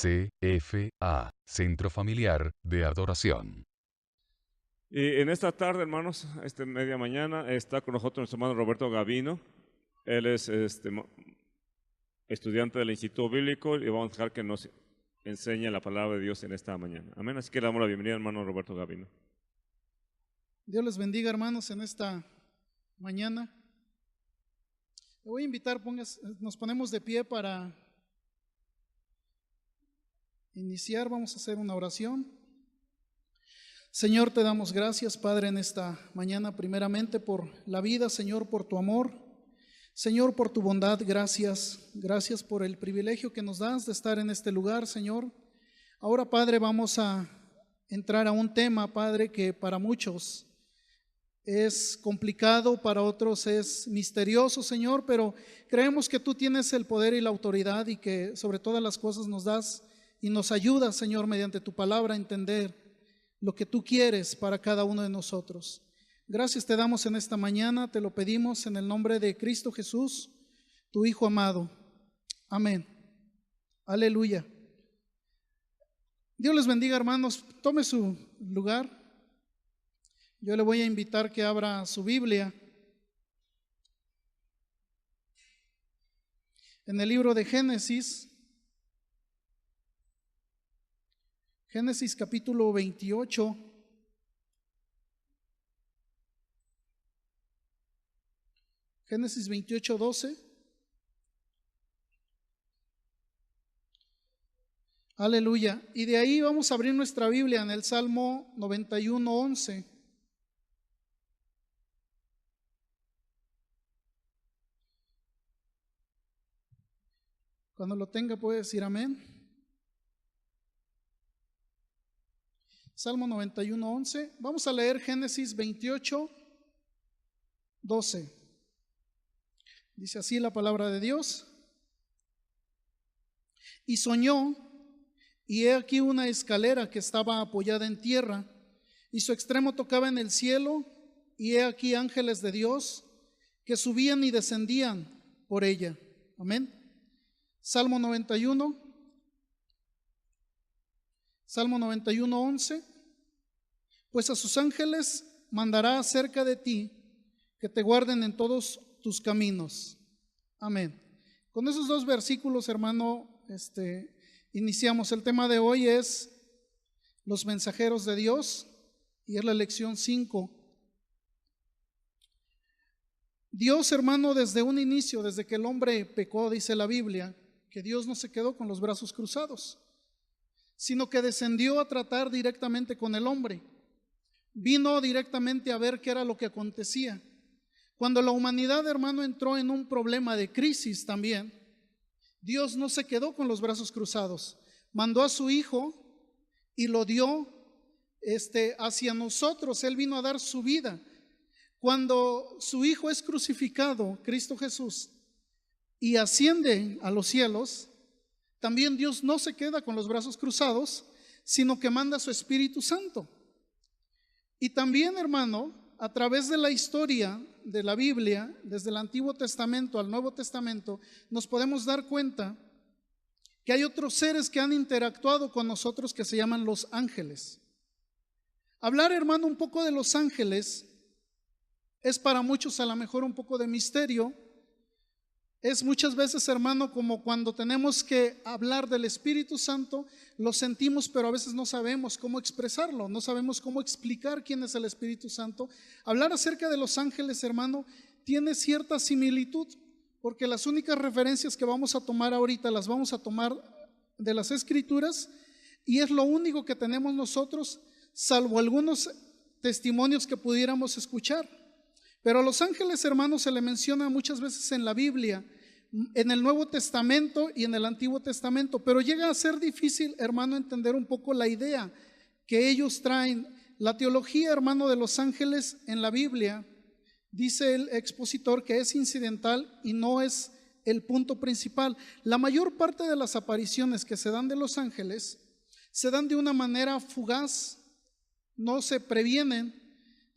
CFA, Centro Familiar de Adoración. Y en esta tarde, hermanos, media mañana, está con nosotros nuestro hermano Roberto Gavino. Él es estudiante del Instituto Bíblico y vamos a dejar que nos enseñe la palabra de Dios en esta mañana. Amén. Así que le damos la bienvenida, hermano Roberto Gavino. Dios les bendiga, hermanos, en esta mañana. Le voy a invitar, nos ponemos de pie para iniciar. Vamos a hacer una oración. Señor, te damos gracias, Padre, en esta mañana, primeramente por la vida, Señor, por tu amor, Señor, por tu bondad. Gracias por el privilegio que nos das de estar en este lugar, Señor. Ahora, Padre, vamos a entrar a un tema, Padre, que para muchos es complicado, para otros es misterioso, Señor, pero creemos que tú tienes el poder y la autoridad y que sobre todas las cosas nos das y nos ayudas, Señor, mediante tu palabra a entender lo que tú quieres para cada uno de nosotros. Gracias te damos en esta mañana, te lo pedimos en el nombre de Cristo Jesús, tu Hijo amado. Amén. Aleluya. Dios les bendiga, hermanos. Tome su lugar. Yo le voy a invitar que abra su Biblia en el libro de Génesis. Génesis capítulo 28. Génesis 28, 12. Aleluya. Y de ahí vamos a abrir nuestra Biblia en el Salmo 91, 11. Cuando lo tenga puede decir amén. Salmo 91, 11. Vamos a leer Génesis 28, 12. Dice así la palabra de Dios. Y soñó, y he aquí una escalera que estaba apoyada en tierra, y su extremo tocaba en el cielo, y he aquí ángeles de Dios que subían y descendían por ella. Amén. Salmo 91, 11. Pues a sus ángeles mandará acerca de ti, que te guarden en todos tus caminos. Amén. Con esos dos versículos, hermano, iniciamos. El tema de hoy es los mensajeros de Dios y es la lección 5. Dios, hermano, desde un inicio, desde que el hombre pecó, dice la Biblia, que Dios no se quedó con los brazos cruzados, sino que descendió a tratar directamente con el hombre. Vino directamente a ver qué era lo que acontecía. Cuando la humanidad, hermano, entró en un problema de crisis también, Dios no se quedó con los brazos cruzados. Mandó a su Hijo y lo dio hacia nosotros. Él vino a dar su vida. Cuando su Hijo es crucificado, Cristo Jesús, y asciende a los cielos, también Dios no se queda con los brazos cruzados, sino que manda a su Espíritu Santo. Y también, hermano, a través de la historia de la Biblia, desde el Antiguo Testamento al Nuevo Testamento, nos podemos dar cuenta que hay otros seres que han interactuado con nosotros que se llaman los ángeles. Hablar, hermano, un poco de los ángeles es para muchos a lo mejor un poco de misterio. Es muchas veces, hermano, como cuando tenemos que hablar del Espíritu Santo, lo sentimos, pero a veces no sabemos cómo expresarlo, no sabemos cómo explicar quién es el Espíritu Santo. Hablar acerca de los ángeles, hermano, tiene cierta similitud, porque las únicas referencias que vamos a tomar ahorita las vamos a tomar de las Escrituras, y es lo único que tenemos nosotros, salvo algunos testimonios que pudiéramos escuchar. Pero a los ángeles, hermanos, se le menciona muchas veces en la Biblia, en el Nuevo Testamento y en el Antiguo Testamento, pero llega a ser difícil, hermano, entender un poco la idea que ellos traen. La teología, hermano, de los ángeles en la Biblia, dice el expositor, que es incidental y no es el punto principal. La mayor parte de las apariciones que se dan de los ángeles se dan de una manera fugaz, no se previenen,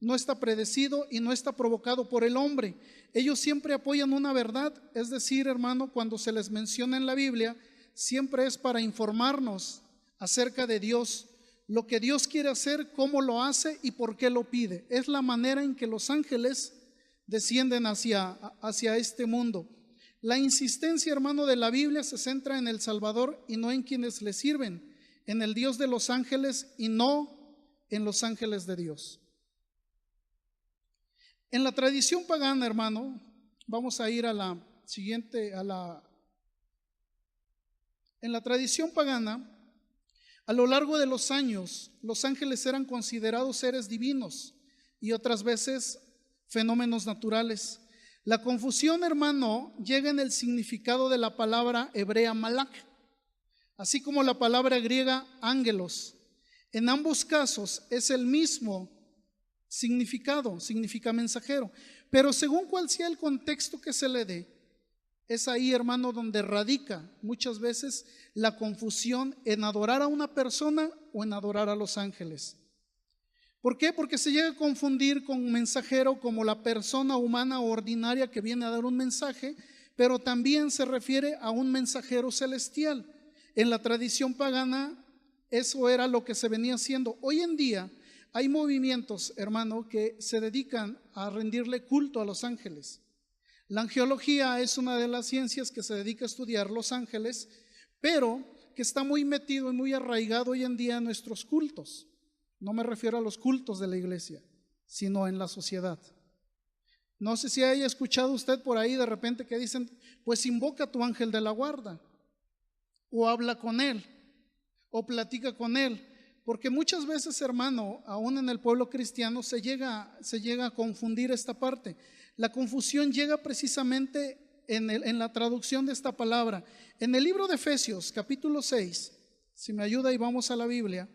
no está predecido y no está provocado por el hombre. Ellos siempre apoyan una verdad, es decir, hermano, cuando se les menciona en la Biblia, siempre es para informarnos acerca de Dios, lo que Dios quiere hacer, cómo lo hace y por qué lo pide. Es la manera en que los ángeles descienden hacia este mundo. La insistencia, hermano, de la Biblia se centra en el Salvador y no en quienes le sirven, en el Dios de los ángeles y no en los ángeles de Dios. En la tradición pagana, hermano, vamos a ir a la siguiente, en la tradición pagana, a lo largo de los años, los ángeles eran considerados seres divinos y otras veces fenómenos naturales. La confusión, hermano, llega en el significado de la palabra hebrea malak, así como la palabra griega ángelos. En ambos casos es el mismo significado, significa mensajero, pero según cuál sea el contexto que se le dé, es ahí, hermano, donde radica muchas veces la confusión en adorar a una persona o en adorar a los ángeles. ¿Por qué? Porque se llega a confundir con mensajero como la persona humana ordinaria que viene a dar un mensaje, pero también se refiere a un mensajero celestial. En la tradición pagana eso era lo que se venía haciendo. Hoy en día hay movimientos, hermano, que se dedican a rendirle culto a los ángeles. La angelología es una de las ciencias que se dedica a estudiar los ángeles, pero que está muy metido y muy arraigado hoy en día en nuestros cultos. No me refiero a los cultos de la iglesia, sino en la sociedad. No sé si haya escuchado usted por ahí de repente que dicen, pues invoca a tu ángel de la guarda, o habla con él, o platica con él. Porque muchas veces, hermano, aún en el pueblo cristiano se llega a confundir esta parte. La confusión llega precisamente en la traducción de esta palabra. En el libro de Efesios, capítulo 6, si me ayuda y vamos a la Biblia.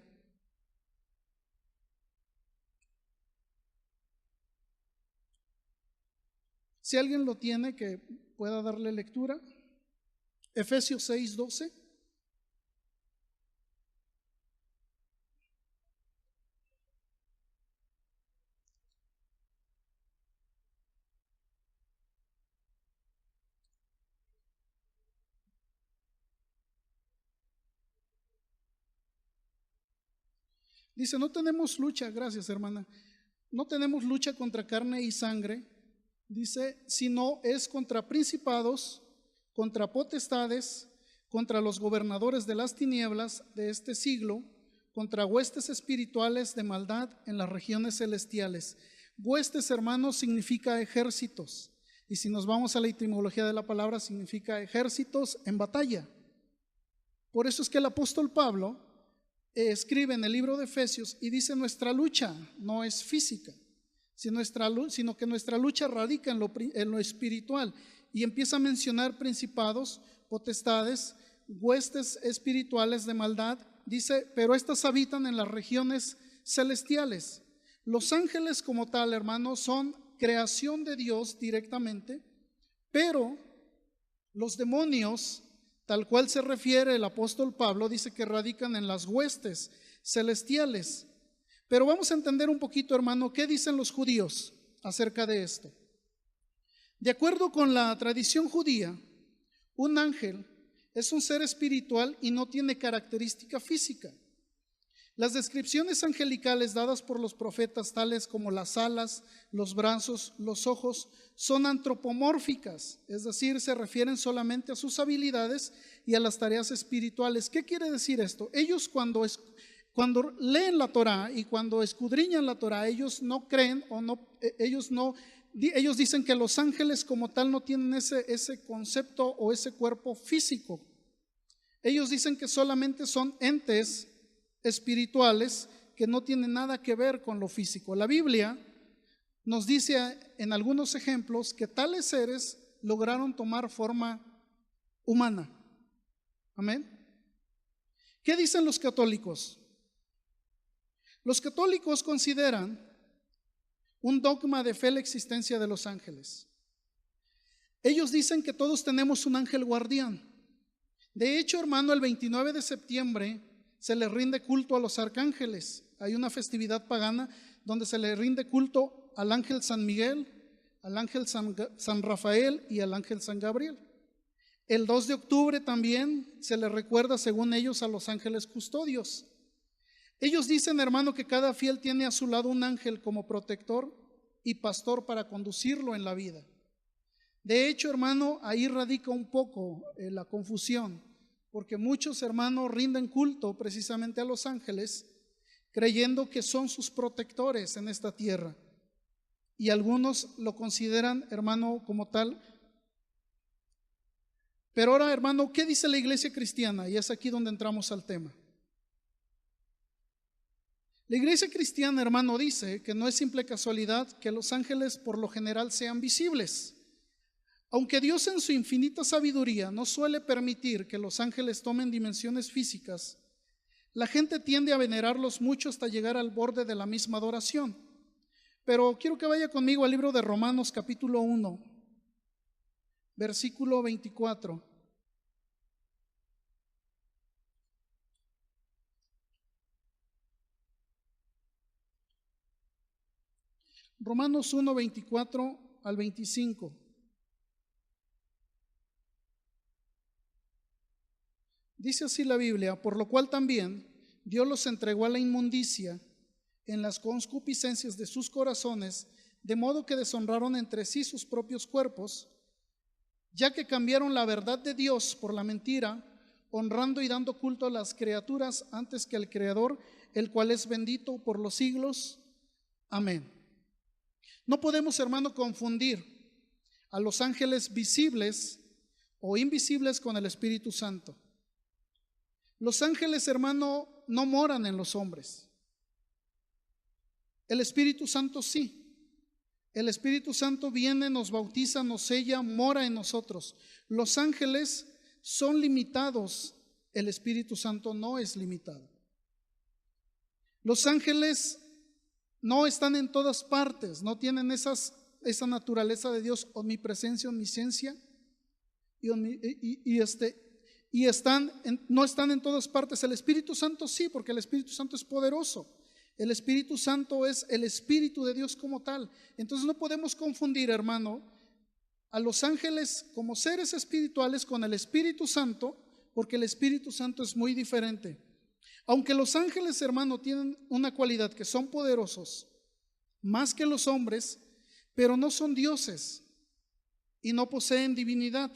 Si alguien lo tiene, que pueda darle lectura. Efesios 6, 12. Dice, no tenemos lucha, gracias hermana, no tenemos lucha contra carne y sangre, dice, sino es contra principados, contra potestades, contra los gobernadores de las tinieblas de este siglo, contra huestes espirituales de maldad en las regiones celestiales. Huestes, hermanos, significa ejércitos, y si nos vamos a la etimología de la palabra, significa ejércitos en batalla. Por eso es que el apóstol Pablo escribe en el libro de Efesios y dice, nuestra lucha no es física, sino que nuestra lucha radica en lo espiritual, y empieza a mencionar principados, potestades, huestes espirituales de maldad. Dice, pero estas habitan en las regiones celestiales. Los ángeles como tal, hermanos, son creación de Dios directamente, pero los demonios, tal cual se refiere el apóstol Pablo, dice que radican en las huestes celestiales. Pero vamos a entender un poquito, hermano, qué dicen los judíos acerca de esto. De acuerdo con la tradición judía, un ángel es un ser espiritual y no tiene característica física. Las descripciones angelicales dadas por los profetas, tales como las alas, los brazos, los ojos, son antropomórficas, es decir, se refieren solamente a sus habilidades y a las tareas espirituales. ¿Qué quiere decir esto? Ellos cuando leen la Torá y cuando escudriñan la Torá, ellos no creen ellos dicen que los ángeles como tal no tienen ese concepto o ese cuerpo físico. Ellos dicen que solamente son entes espirituales que no tienen nada que ver con lo físico. La Biblia nos dice en algunos ejemplos que tales seres lograron tomar forma humana. Amén. ¿Qué dicen los católicos? Los católicos consideran un dogma de fe la existencia de los ángeles. Ellos dicen que todos tenemos un ángel guardián. De hecho, hermano, el 29 de septiembre se le rinde culto a los arcángeles. Hay una festividad pagana donde se le rinde culto al ángel San Miguel, al ángel San Rafael y al ángel San Gabriel. El 2 de octubre también se le recuerda, según ellos, a los ángeles custodios. Ellos dicen, hermano, que cada fiel tiene a su lado un ángel como protector y pastor para conducirlo en la vida. De hecho, hermano, ahí radica un poco la confusión, porque muchos hermanos rinden culto precisamente a los ángeles, creyendo que son sus protectores en esta tierra. Y algunos lo consideran, hermano, como tal. Pero ahora, hermano, ¿qué dice la iglesia cristiana? Y es aquí donde entramos al tema. La iglesia cristiana, hermano, dice que no es simple casualidad que los ángeles por lo general sean visibles. Aunque Dios en su infinita sabiduría no suele permitir que los ángeles tomen dimensiones físicas, la gente tiende a venerarlos mucho hasta llegar al borde de la misma adoración. Pero quiero que vaya conmigo al libro de Romanos capítulo 1, versículo 24. Romanos 1, 24 al 25. Dice así la Biblia: por lo cual también Dios los entregó a la inmundicia en las concupiscencias de sus corazones, de modo que deshonraron entre sí sus propios cuerpos, ya que cambiaron la verdad de Dios por la mentira, honrando y dando culto a las criaturas antes que al Creador, el cual es bendito por los siglos. Amén. No podemos, hermano, confundir a los ángeles visibles o invisibles con el Espíritu Santo. Los ángeles, hermano, no moran en los hombres. El Espíritu Santo sí. El Espíritu Santo viene, nos bautiza, nos sella, mora en nosotros. Los ángeles son limitados, el Espíritu Santo no es limitado. Los ángeles no están en todas partes, no tienen esa naturaleza de Dios, omnipresencia, omnisciencia, no están en todas partes. El Espíritu Santo sí, porque el Espíritu Santo es poderoso. El Espíritu Santo es el Espíritu de Dios como tal. Entonces no podemos confundir, hermano, a los ángeles como seres espirituales con el Espíritu Santo, porque el Espíritu Santo es muy diferente. Aunque los ángeles, hermano, tienen una cualidad, que son poderosos más que los hombres, pero no son dioses y no poseen divinidad.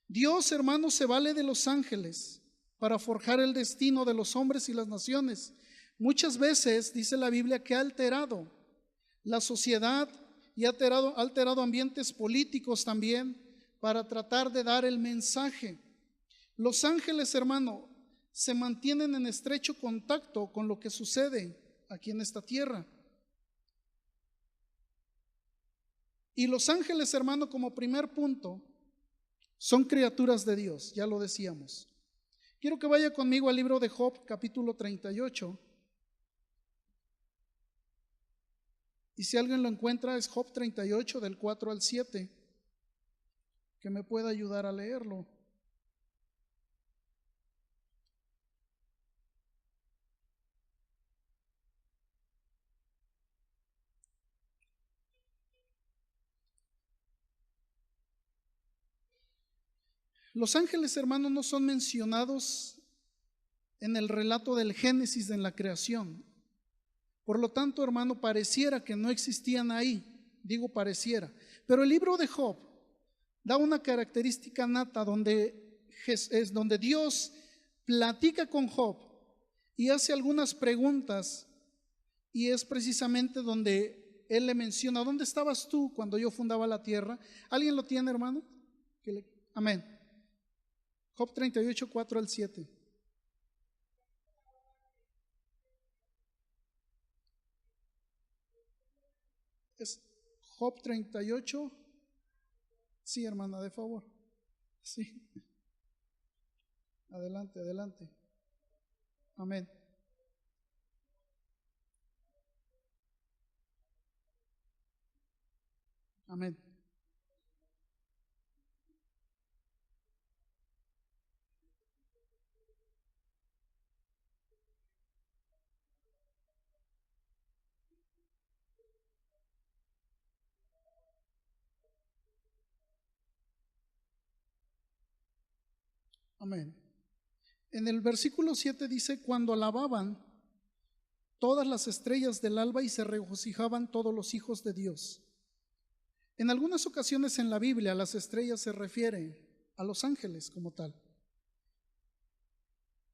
Dios, hermano, se vale de los ángeles para forjar el destino de los hombres y las naciones. Muchas veces dice la Biblia que ha alterado la sociedad y ha alterado ambientes políticos también para tratar de dar el mensaje. Los ángeles, hermano, se mantienen en estrecho contacto con lo que sucede aquí en esta tierra. Y los ángeles, hermano, como primer punto, son criaturas de Dios, ya lo decíamos. Quiero que vaya conmigo al libro de Job, capítulo 38. Y si alguien lo encuentra, es Job 38, del 4 al 7, que me pueda ayudar a leerlo. Los ángeles, hermanos, no son mencionados en el relato del Génesis en la creación. Por lo tanto, hermano, pareciera que no existían ahí. Digo pareciera. Pero el libro de Job da una característica nata donde Dios platica con Job y hace algunas preguntas, y es precisamente donde él le menciona: ¿dónde estabas tú cuando yo fundaba la tierra? ¿Alguien lo tiene, hermano? Amén. Job 38, 4 al 7. Es Job 38. Sí, hermana, de favor. Sí. Adelante, adelante. Amén. Amén. Amén. En el versículo 7 dice, cuando alababan todas las estrellas del alba y se regocijaban todos los hijos de Dios. En algunas ocasiones en la Biblia las estrellas se refieren a los ángeles como tal.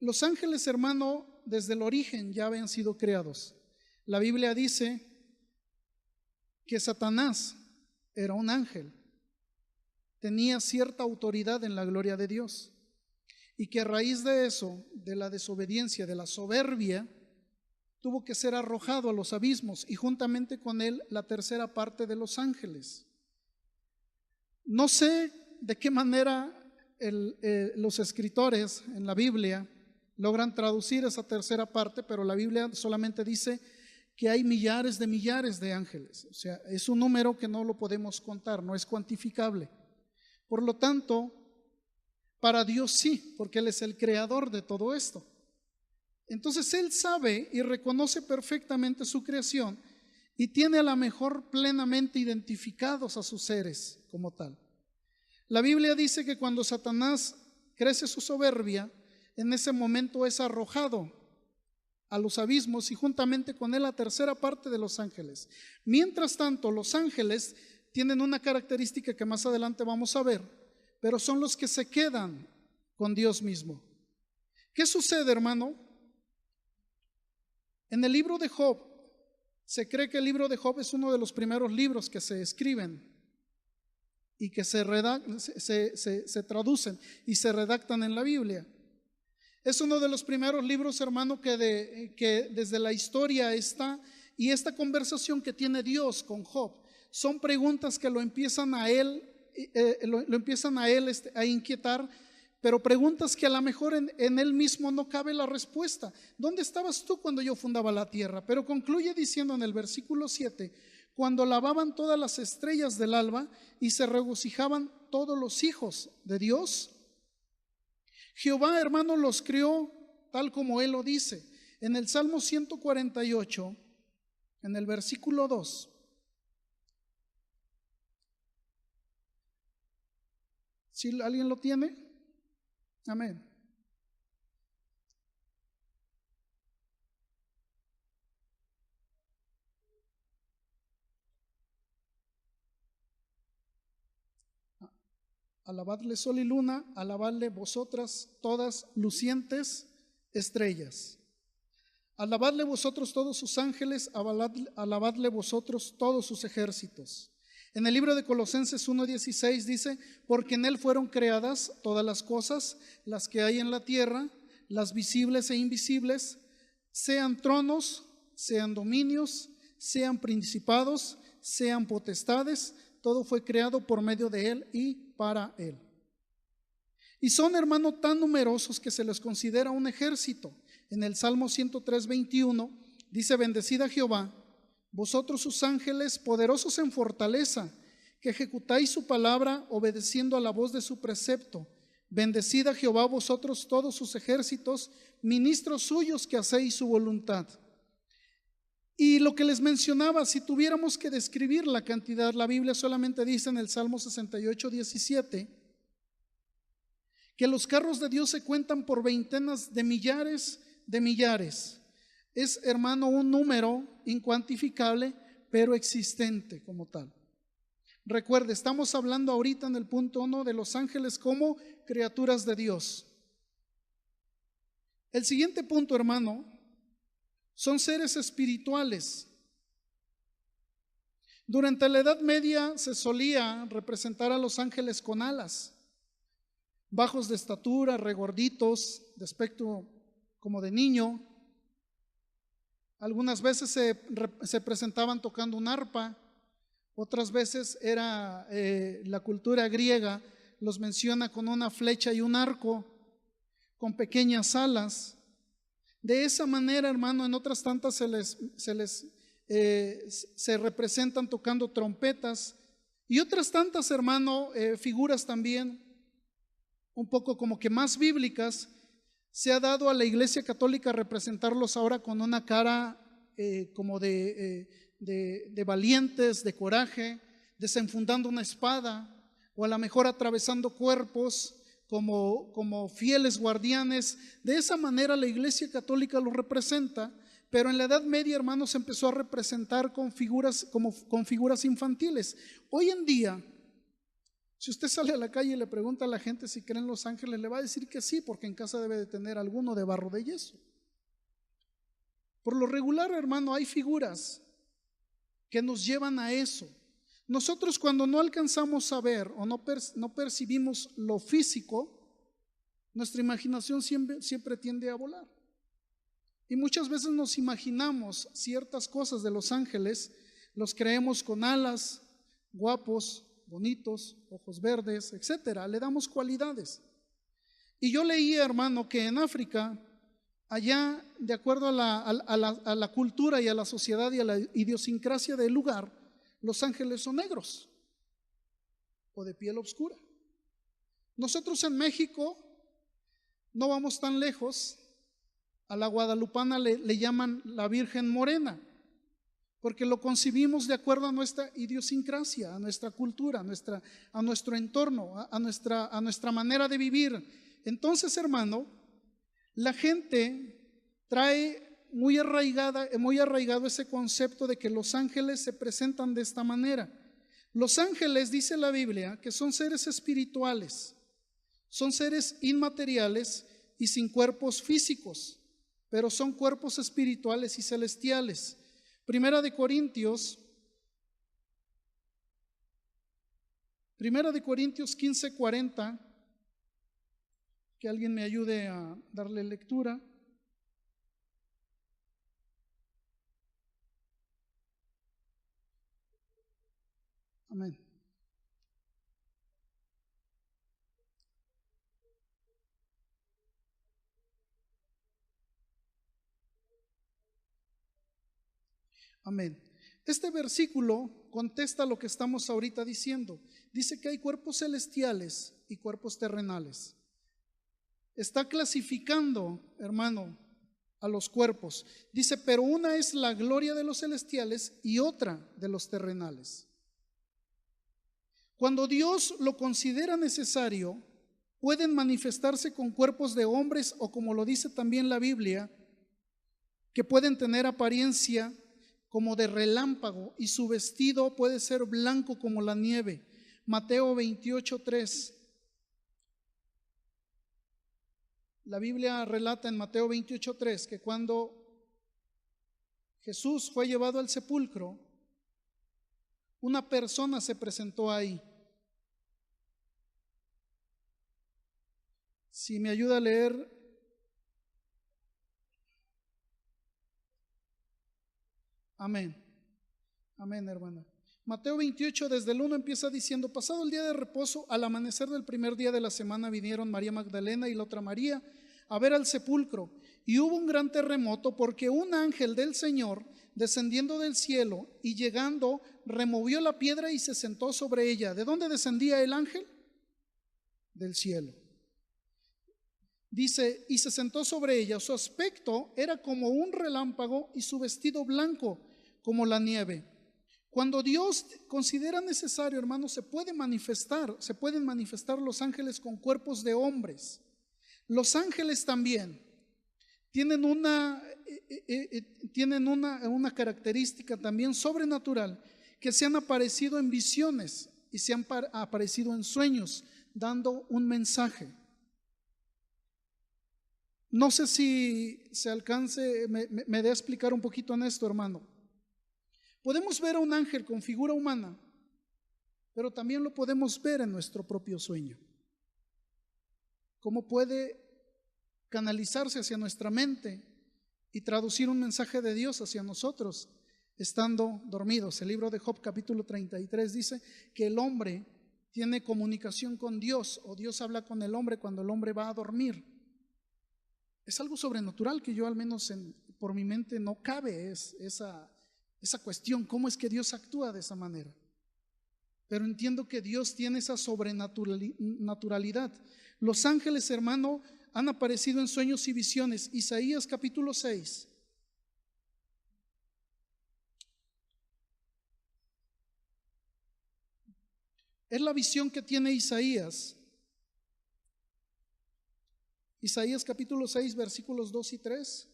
Los ángeles, hermano, desde el origen ya habían sido creados. La Biblia dice que Satanás era un ángel, tenía cierta autoridad en la gloria de Dios, y que a raíz de eso, de la desobediencia, de la soberbia, tuvo que ser arrojado a los abismos, y juntamente con él la tercera parte de los ángeles. No sé de qué manera los escritores en la Biblia logran traducir esa tercera parte, pero la Biblia solamente dice que hay millares de ángeles. O sea, es un número que no lo podemos contar, no es cuantificable. Por lo tanto, para Dios sí, porque Él es el creador de todo esto. Entonces Él sabe y reconoce perfectamente su creación y tiene a lo mejor plenamente identificados a sus seres como tal. La Biblia dice que cuando Satanás crece su soberbia, en ese momento es arrojado a los abismos y juntamente con él la tercera parte de los ángeles. Mientras tanto, los ángeles tienen una característica que más adelante vamos a ver, pero son los que se quedan con Dios mismo. ¿Qué sucede, hermano? En el libro de Job, se cree que el libro de Job es uno de los primeros libros que se escriben y que se traducen y se redactan en la Biblia. Es uno de los primeros libros, hermano, que desde la historia está, y esta conversación que tiene Dios con Job son preguntas que lo empiezan a él a inquietar, pero preguntas que a lo mejor en él mismo no cabe la respuesta. ¿Dónde estabas tú cuando yo fundaba la tierra? Pero concluye diciendo en el versículo 7, cuando lavaban todas las estrellas del alba y se regocijaban todos los hijos de Dios. Jehová, hermano, los crió tal como Él lo dice. En el Salmo 148, en el versículo 2. ¿Si alguien lo tiene? Amén. Alabadle sol y luna, alabadle vosotras todas lucientes estrellas. Alabadle vosotros todos sus ángeles, alabadle vosotros todos sus ejércitos. En el libro de Colosenses 1:16 dice, porque en él fueron creadas todas las cosas, las que hay en la tierra, las visibles e invisibles, sean tronos, sean dominios, sean principados, sean potestades, todo fue creado por medio de él y para él. Y son, hermano, tan numerosos que se les considera un ejército. En el Salmo 103:21 dice, bendecid a Jehová, vosotros sus ángeles, poderosos en fortaleza, que ejecutáis su palabra obedeciendo a la voz de su precepto. Bendecid a Jehová vosotros todos sus ejércitos, ministros suyos que hacéis su voluntad. Y lo que les mencionaba, si tuviéramos que describir la cantidad, la Biblia solamente dice en el Salmo 68:17 que los carros de Dios se cuentan por veintenas de millares de millares. Es, hermano, un número incuantificable, pero existente como tal. Recuerde, estamos hablando ahorita en el punto 1 de los ángeles como criaturas de Dios. El siguiente punto, hermano, son seres espirituales. Durante la Edad Media se solía representar a los ángeles con alas, bajos de estatura, regorditos, de aspecto como de niño. Algunas veces se presentaban tocando un arpa, otras veces era la cultura griega los menciona con una flecha y un arco, con pequeñas alas. De esa manera, hermano, en otras tantas se representan tocando trompetas, y otras tantas, hermano, figuras también un poco como que más bíblicas. Se ha dado a la Iglesia Católica representarlos ahora con una cara como de valientes, de coraje, desenfundando una espada, o a lo mejor atravesando cuerpos, como fieles guardianes. De esa manera la Iglesia Católica los representa, pero en la Edad Media, hermanos, se empezó a representar con figuras infantiles. Hoy en día, si usted sale a la calle y le pregunta a la gente si creen en los ángeles, le va a decir que sí, porque en casa debe de tener alguno de barro de yeso. Por lo regular, hermano, hay figuras que nos llevan a eso. Nosotros, cuando no alcanzamos a ver o no percibimos lo físico, nuestra imaginación siempre tiende a volar. Y muchas veces nos imaginamos ciertas cosas de los ángeles, los creemos con alas, guapos, bonitos, ojos verdes, etcétera. Le damos cualidades. Y yo leía, hermano, que en África, allá, de acuerdo a la cultura y a la sociedad y a la idiosincrasia del lugar, los ángeles son negros o de piel oscura. Nosotros en México no vamos tan lejos. A la guadalupana le llaman la Virgen Morena, porque lo concibimos de acuerdo a nuestra idiosincrasia, a nuestra cultura, a nuestro entorno, a nuestra manera de vivir. Entonces, hermano, la gente trae muy arraigado ese concepto de que los ángeles se presentan de esta manera. Los ángeles, dice la Biblia, que son seres espirituales, son seres inmateriales y sin cuerpos físicos, pero son cuerpos espirituales y celestiales. Primera de Corintios 15:40, que alguien me ayude a darle lectura. Amén. Amén. Este versículo contesta lo que estamos ahorita diciendo. Dice que hay cuerpos celestiales y cuerpos terrenales. Está clasificando, hermano, a los cuerpos. Dice, pero una es la gloria de los celestiales y otra de los terrenales. Cuando Dios lo considera necesario, pueden manifestarse con cuerpos de hombres o, como lo dice también la Biblia, que pueden tener apariencia como de relámpago y su vestido puede ser blanco como la nieve. Mateo 28:3. La Biblia relata en Mateo 28:3 que cuando Jesús fue llevado al sepulcro, una persona se presentó ahí. Si me ayuda a leer. Amén. Amén, hermana. Mateo 28, desde el 1 empieza diciendo: pasado el día de reposo, al amanecer del primer día de la semana, vinieron María Magdalena y la otra María a ver al sepulcro. Y hubo un gran terremoto, porque un ángel del Señor, descendiendo del cielo y llegando, removió la piedra y se sentó sobre ella. ¿De dónde descendía el ángel? Del cielo. Dice, y se sentó sobre ella. Su aspecto era como un relámpago y su vestido blanco como la nieve. Cuando Dios considera necesario, hermanos, se pueden manifestar los ángeles con cuerpos de hombres. Los ángeles también tienen una característica también sobrenatural, que se han aparecido en visiones y se han aparecido en sueños, dando un mensaje. No sé si se alcance, me dé a explicar un poquito en esto, hermano. Podemos ver a un ángel con figura humana, pero también lo podemos ver en nuestro propio sueño. ¿Cómo puede canalizarse hacia nuestra mente y traducir un mensaje de Dios hacia nosotros estando dormidos? El libro de Job, capítulo 33, dice que el hombre tiene comunicación con Dios, o Dios habla con el hombre cuando el hombre va a dormir. Es algo sobrenatural que yo, al menos por mi mente, no cabe esa cuestión. ¿Cómo es que Dios actúa de esa manera? Pero entiendo que Dios tiene esa sobrenaturalidad. Los ángeles, hermano, han aparecido en sueños y visiones. Isaías capítulo 6. Es la visión que tiene Isaías Isaías capítulo 6, versículos 2 y 3.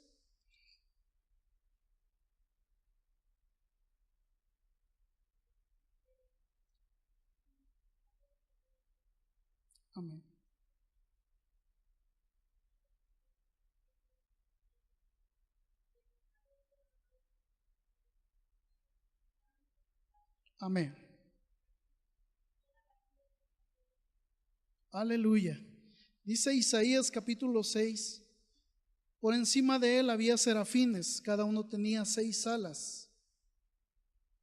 Amén. Amén. Aleluya. Dice Isaías capítulo 6, por encima de él había serafines, cada uno tenía 6 alas.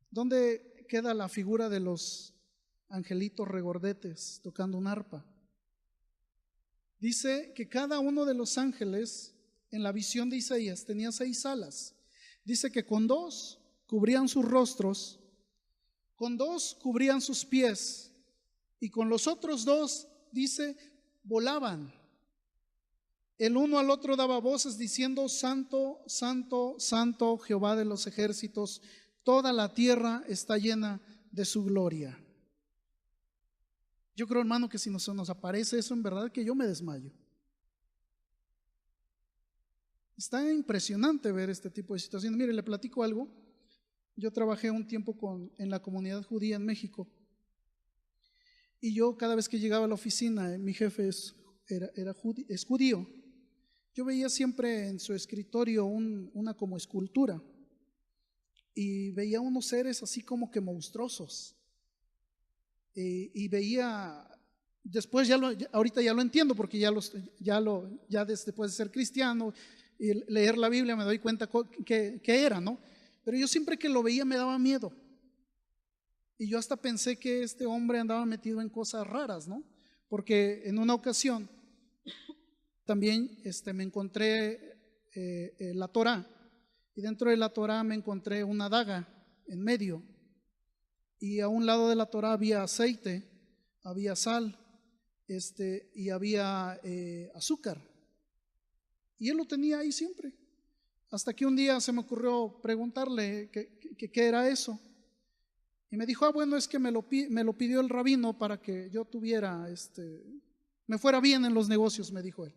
¿Dónde queda la figura de los angelitos regordetes tocando un arpa? Dice que cada uno de los ángeles en la visión de Isaías tenía 6 alas. Dice que con 2 cubrían sus rostros, con 2 cubrían sus pies, y con los otros 2, dice, volaban. El uno al otro daba voces diciendo: Santo, Santo, Santo, Jehová de los ejércitos, toda la tierra está llena de su gloria. Yo creo, hermano, que si nos aparece eso, en verdad que yo me desmayo. Está impresionante ver este tipo de situaciones. Mire, le platico algo. Yo trabajé un tiempo en la comunidad judía en México, y yo cada vez que llegaba a la oficina, mi jefe es judío, yo veía siempre en su escritorio una como escultura, y veía unos seres así como que monstruosos, y veía, después ahorita ya lo entiendo, porque ya después de ser cristiano y leer la Biblia me doy cuenta que era, ¿no? Pero yo siempre que lo veía me daba miedo. Y yo hasta pensé que este hombre andaba metido en cosas raras, ¿no? Porque en una ocasión también me encontré la Torá, y dentro de la Torá me encontré una daga en medio, y a un lado de la Torá había aceite, había sal, y había azúcar, y él lo tenía ahí siempre. Hasta que un día se me ocurrió preguntarle qué era eso. Y me dijo: bueno, es que me lo pidió el rabino para que yo tuviera, me fuera bien en los negocios, me dijo él.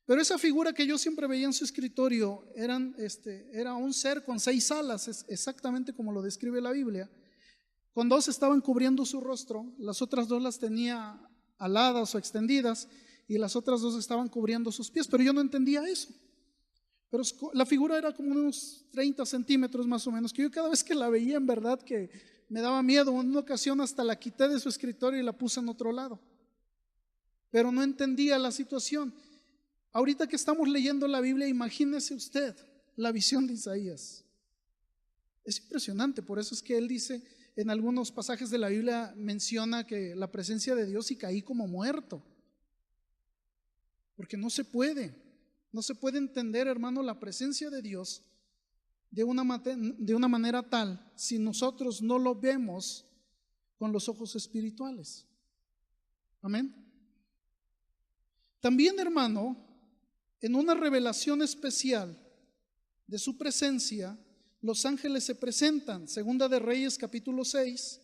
Pero esa figura que yo siempre veía en su escritorio era un ser con 6 alas, exactamente como lo describe la Biblia. Con 2 estaban cubriendo su rostro, las otras 2 las tenía aladas o extendidas, y las otras 2 estaban cubriendo sus pies, pero yo no entendía eso. Pero la figura era como unos 30 centímetros más o menos, que yo cada vez que la veía en verdad que me daba miedo. En una ocasión hasta la quité de su escritorio y la puse en otro lado, pero no entendía la situación. Ahorita que estamos leyendo la Biblia, imagínese usted la visión de Isaías. Es impresionante. Por eso es que él dice, en algunos pasajes de la Biblia menciona que la presencia de Dios, y caí como muerto, porque no se puede entender, hermano, la presencia de Dios de una manera tal si nosotros no lo vemos con los ojos espirituales. Amén. También, hermano, en una revelación especial de su presencia, los ángeles se presentan. Segunda de Reyes capítulo 6,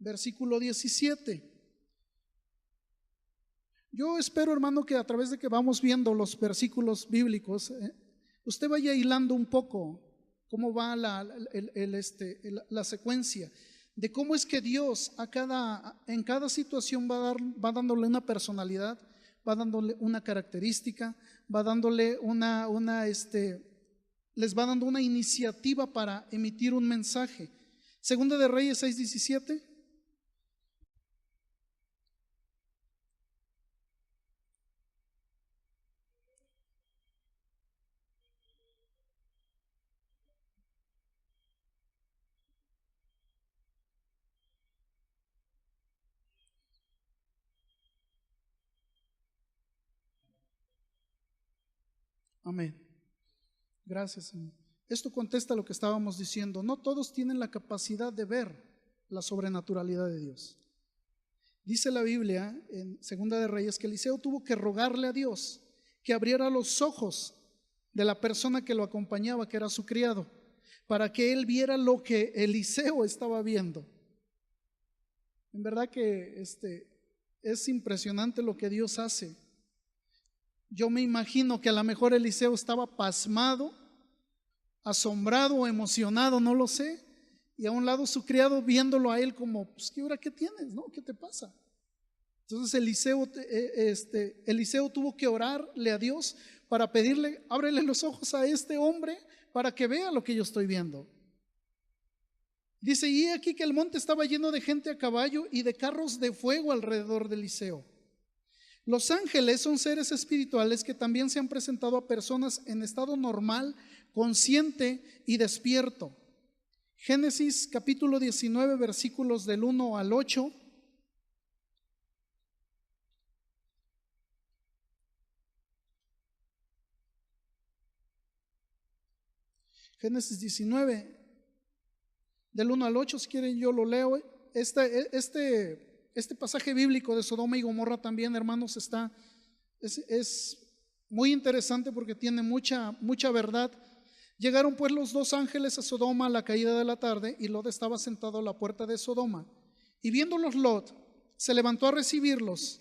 versículo 17. Yo espero, hermano, que a través de que vamos viendo los versículos bíblicos, usted vaya hilando un poco cómo va la secuencia de cómo es que Dios en cada situación va dándole una personalidad, va dándole una característica, va dándole les va dando una iniciativa para emitir un mensaje. Segunda de Reyes 6:17. Amén. Gracias, Señor. Esto contesta lo que estábamos diciendo. No todos tienen la capacidad de ver la sobrenaturalidad de Dios. Dice la Biblia en Segunda de Reyes que Eliseo tuvo que rogarle a Dios que abriera los ojos de la persona que lo acompañaba, que era su criado, para que él viera lo que Eliseo estaba viendo. En verdad que es impresionante lo que Dios hace Yo me imagino que a lo mejor Eliseo estaba pasmado, asombrado o emocionado, no lo sé. Y a un lado su criado viéndolo a él como, pues, ¿qué hora qué tienes? ¿No? ¿Qué te pasa? Entonces Eliseo tuvo que orarle a Dios para pedirle, ábrele los ojos a este hombre para que vea lo que yo estoy viendo. Dice, y aquí que el monte estaba lleno de gente a caballo y de carros de fuego alrededor de Eliseo. Los ángeles son seres espirituales que también se han presentado a personas en estado normal, consciente y despierto. Génesis capítulo 19, versículos del 1 al 8. Génesis 19, del 1 al 8, si quieren yo lo leo. Este pasaje bíblico de Sodoma y Gomorra también, hermanos, es muy interesante porque tiene mucha verdad. Llegaron pues los dos ángeles a Sodoma a la caída de la tarde, y Lot estaba sentado a la puerta de Sodoma. Y viéndolos Lot, se levantó a recibirlos,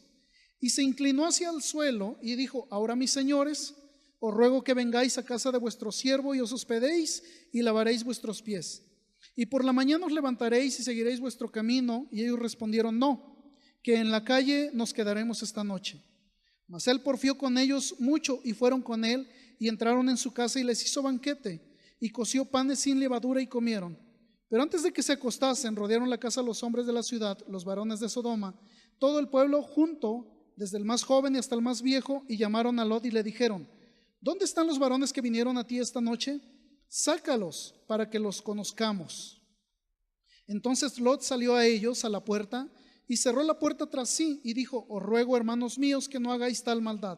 y se inclinó hacia el suelo y dijo, ahora mis señores, os ruego que vengáis a casa de vuestro siervo y os hospedéis y lavaréis vuestros pies. Y por la mañana os levantaréis y seguiréis vuestro camino. Y ellos respondieron, no, que en la calle nos quedaremos esta noche. Mas él porfió con ellos mucho, y fueron con él, y entraron en su casa y les hizo banquete, y coció panes sin levadura y comieron. Pero antes de que se acostasen, rodearon la casa los hombres de la ciudad, los varones de Sodoma, todo el pueblo junto, desde el más joven y hasta el más viejo, y llamaron a Lot y le dijeron, ¿dónde están los varones que vinieron a ti esta noche? Sácalos para que los conozcamos. Entonces Lot salió a ellos a la puerta y cerró la puerta tras sí y dijo, os ruego, hermanos míos, que no hagáis tal maldad.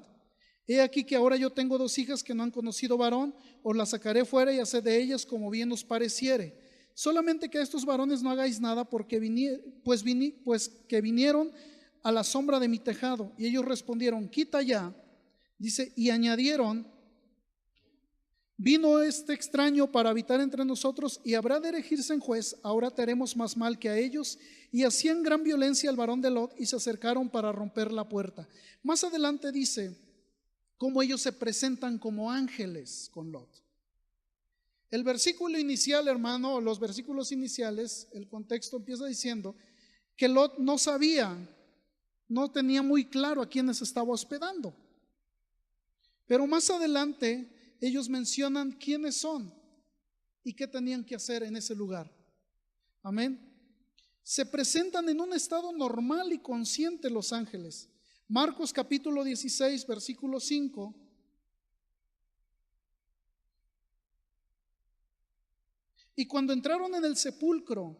He aquí que ahora yo tengo dos hijas que no han conocido varón, os las sacaré fuera y haced de ellas como bien os pareciere. Solamente que a estos varones no hagáis nada, porque que vinieron a la sombra de mi tejado. Y ellos respondieron, quita ya. Dice, y añadieron, vino este extraño para habitar entre nosotros y habrá de erigirse en juez, ahora te haremos más mal que a ellos. Y hacían gran violencia al varón de Lot y se acercaron para romper la puerta. Más adelante dice cómo ellos se presentan como ángeles con Lot. El versículo inicial, hermano, los versículos iniciales, el contexto empieza diciendo que Lot no sabía, no tenía muy claro a quiénes estaba hospedando. Pero más adelante ellos mencionan quiénes son y qué tenían que hacer en ese lugar. Amén. Se presentan en un estado normal y consciente los ángeles. Marcos capítulo 16, versículo 5. Y cuando entraron en el sepulcro,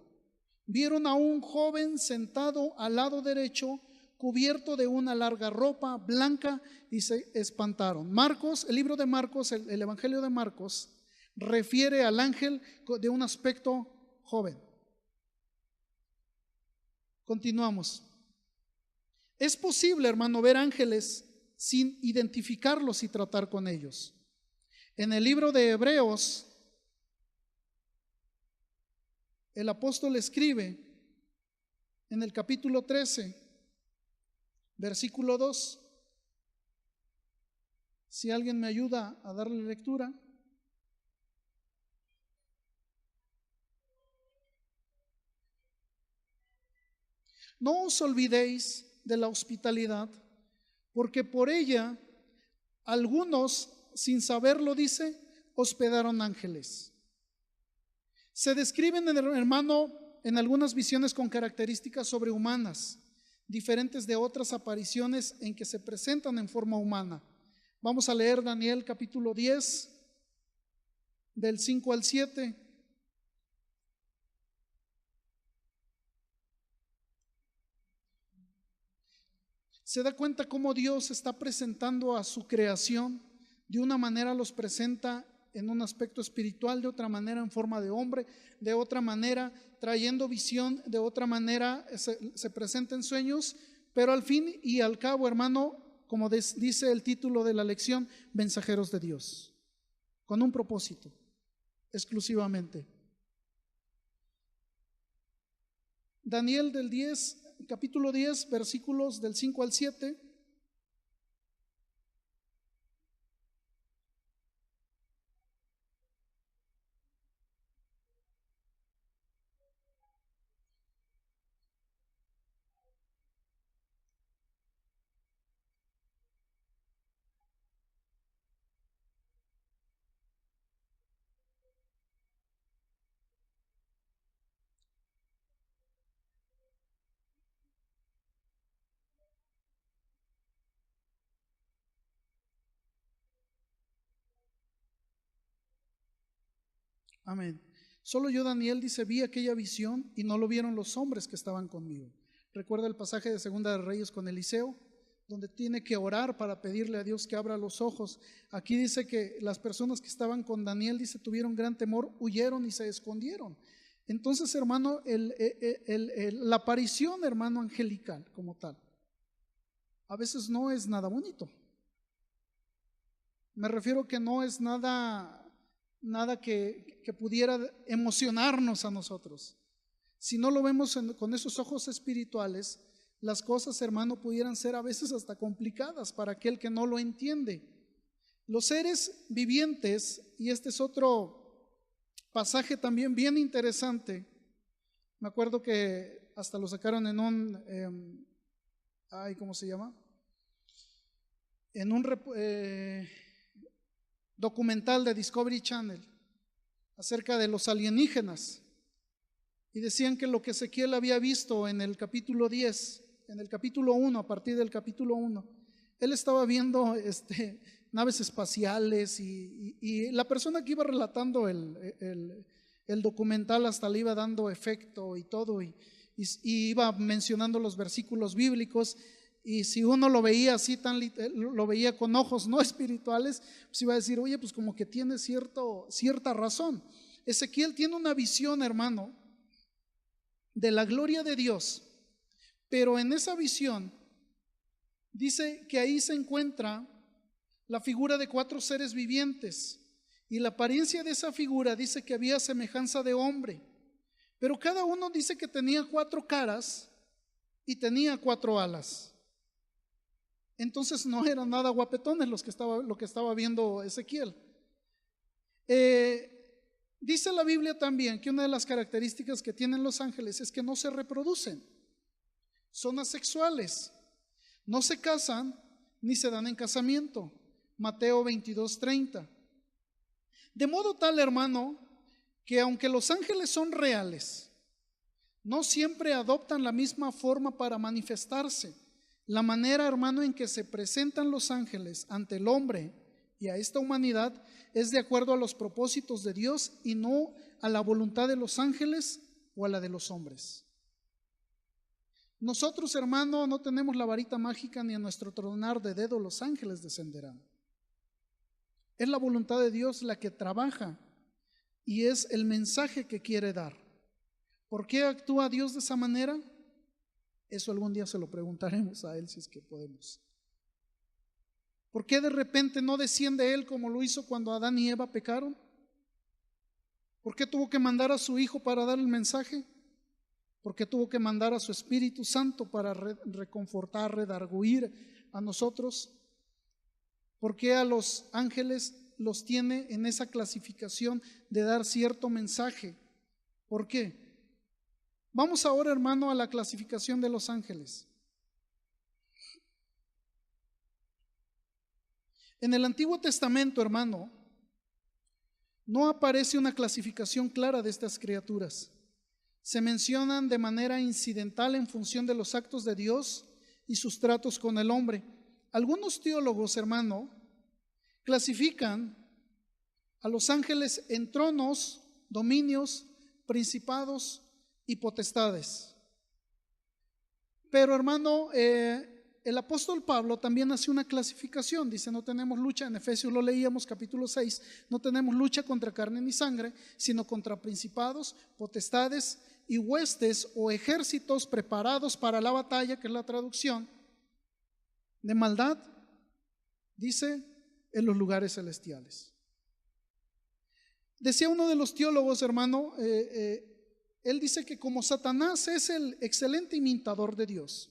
vieron a un joven sentado al lado derecho, cubierto de una larga ropa blanca, y se espantaron. Marcos, el libro de Marcos, el Evangelio de Marcos, refiere al ángel de un aspecto joven. Continuamos. Es posible, hermano, ver ángeles sin identificarlos y tratar con ellos. En el libro de Hebreos, el apóstol escribe en el capítulo 13, versículo 2. Si alguien me ayuda a darle lectura. No os olvidéis de la hospitalidad, porque por ella algunos, sin saberlo, dice, hospedaron ángeles. Se describen, hermano, en algunas visiones con características sobrehumanas, diferentes de otras apariciones en que se presentan en forma humana. Vamos a leer Daniel capítulo 10, del 5 al 7. Se da cuenta cómo Dios está presentando a su creación. De una manera los presenta en un aspecto espiritual, de otra manera en forma de hombre, de otra manera trayendo visión, de otra manera se presenta en sueños, pero al fin y al cabo, hermano, como dice el título de la lección, mensajeros de Dios, con un propósito exclusivamente. Daniel capítulo 10, versículos del 5 al 7. Amén. Solo yo, Daniel, dice, vi aquella visión y no lo vieron los hombres que estaban conmigo. Recuerda el pasaje de Segunda de Reyes con Eliseo, donde tiene que orar para pedirle a Dios que abra los ojos. Aquí dice que las personas que estaban con Daniel, dice, tuvieron gran temor, huyeron y se escondieron. Entonces, hermano, la aparición, hermano, angelical como tal, a veces no es nada bonito. Me refiero que no es nada que pudiera emocionarnos a nosotros. Si no lo vemos con esos ojos espirituales, las cosas, hermano, pudieran ser a veces hasta complicadas para aquel que no lo entiende. Los seres vivientes, y este es otro pasaje también bien interesante, me acuerdo que hasta lo sacaron en un, ¿cómo se llama? En un documental de Discovery Channel acerca de los alienígenas, y decían que lo que Ezequiel había visto en el capítulo 10, en el capítulo 1, a partir del capítulo 1, él estaba viendo naves espaciales y la persona que iba relatando el documental hasta le iba dando efecto y todo, y iba mencionando los versículos bíblicos. Y si uno lo veía así, lo veía con ojos no espirituales, pues iba a decir, oye, pues como que tiene cierta razón. Ezequiel tiene una visión, hermano, de la gloria de Dios, pero en esa visión dice que ahí se encuentra la figura de 4 seres vivientes, y la apariencia de esa figura dice que había semejanza de hombre, pero cada uno dice que tenía 4 caras y tenía 4 alas. Entonces no eran nada guapetones lo que estaba viendo Ezequiel. Dice la Biblia también que una de las características que tienen los ángeles es que no se reproducen, son asexuales, no se casan ni se dan en casamiento. Mateo 22:30. De modo tal, hermano, que aunque los ángeles son reales, no siempre adoptan la misma forma para manifestarse. La manera, hermano, en que se presentan los ángeles ante el hombre y a esta humanidad es de acuerdo a los propósitos de Dios y no a la voluntad de los ángeles o a la de los hombres. Nosotros, hermano, no tenemos la varita mágica ni a nuestro tronar de dedo los ángeles descenderán. Es la voluntad de Dios la que trabaja y es el mensaje que quiere dar. ¿Por qué actúa Dios de esa manera? Eso algún día se lo preguntaremos a Él si es que podemos. ¿Por qué de repente no desciende Él como lo hizo cuando Adán y Eva pecaron? ¿Por qué tuvo que mandar a su Hijo para dar el mensaje? ¿Por qué tuvo que mandar a su Espíritu Santo para reconfortar, redarguir a nosotros? ¿Por qué a los ángeles los tiene en esa clasificación de dar cierto mensaje? ¿Por qué? Vamos ahora, hermano, a la clasificación de los ángeles. En el Antiguo Testamento, hermano, no aparece una clasificación clara de estas criaturas. Se mencionan de manera incidental en función de los actos de Dios y sus tratos con el hombre. Algunos teólogos, hermano, clasifican a los ángeles en tronos, dominios, principados y potestades. Pero, hermano, el apóstol Pablo también hace una clasificación. Dice, no tenemos lucha, en Efesios lo leíamos, capítulo 6, no tenemos lucha contra carne ni sangre, sino contra principados, potestades y huestes o ejércitos preparados para la batalla, que es la traducción de maldad, dice, en los lugares celestiales. Decía uno de los teólogos, hermano, él dice que como Satanás es el excelente imitador de Dios,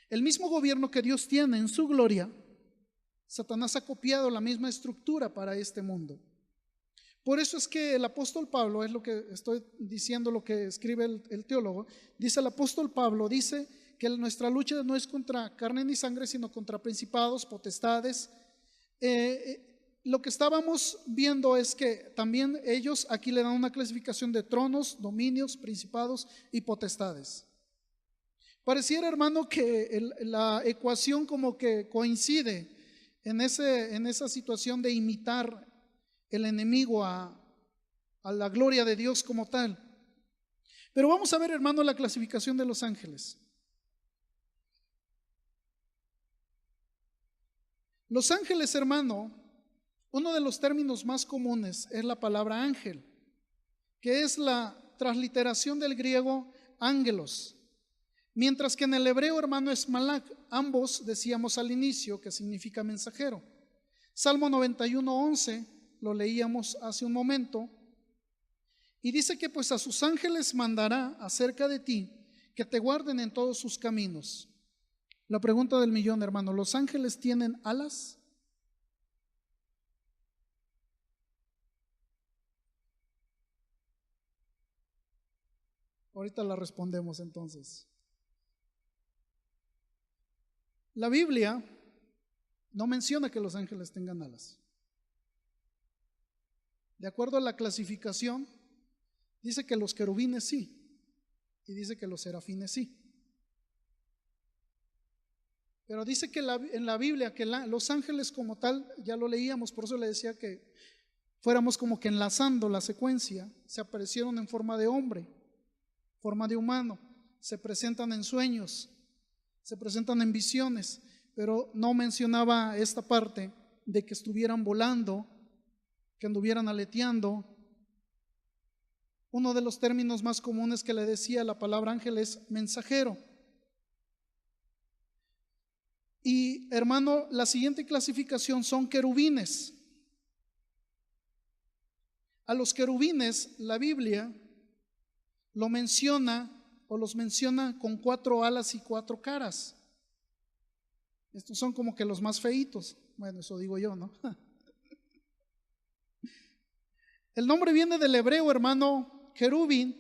el mismo gobierno que Dios tiene en su gloria, Satanás ha copiado la misma estructura para este mundo. Por eso es que el apóstol Pablo, es lo que estoy diciendo, lo que escribe el teólogo, dice el apóstol Pablo, dice que nuestra lucha no es contra carne ni sangre, sino contra principados, potestades. Lo que estábamos viendo es que también ellos aquí le dan una clasificación de tronos, dominios, principados y potestades. Pareciera, hermano, que la ecuación como que coincide en esa situación de imitar el enemigo a a la gloria de Dios como tal. Pero vamos a ver, hermano, la clasificación de los ángeles. Los ángeles, hermano, uno de los términos más comunes es la palabra ángel, que es la transliteración del griego ángelos, mientras que en el hebreo, hermano, es malak. Ambos decíamos al inicio que significa mensajero. Salmo 91:11 lo leíamos hace un momento, y dice que pues a sus ángeles mandará acerca de ti, que te guarden en todos sus caminos. La pregunta del millón, hermano, ¿los ángeles tienen alas? Ahorita la respondemos entonces. La Biblia no menciona que los ángeles tengan alas. De acuerdo a la clasificación, dice que los querubines sí, y dice que los serafines sí. Pero dice que en la Biblia que los ángeles como tal, ya lo leíamos, por eso le decía que fuéramos como que enlazando la secuencia, se aparecieron en forma de hombre, forma de humano, se presentan en sueños, se presentan en visiones, pero no mencionaba esta parte de que estuvieran volando, que anduvieran aleteando. Uno de los términos más comunes que le decía la palabra ángel es mensajero. Y hermano, la siguiente clasificación son querubines. A los querubines la Biblia lo menciona o los menciona con 4 alas y 4 caras. Estos son como que los más feitos. Bueno, eso digo yo, ¿no? El nombre viene del hebreo, hermano, querubín,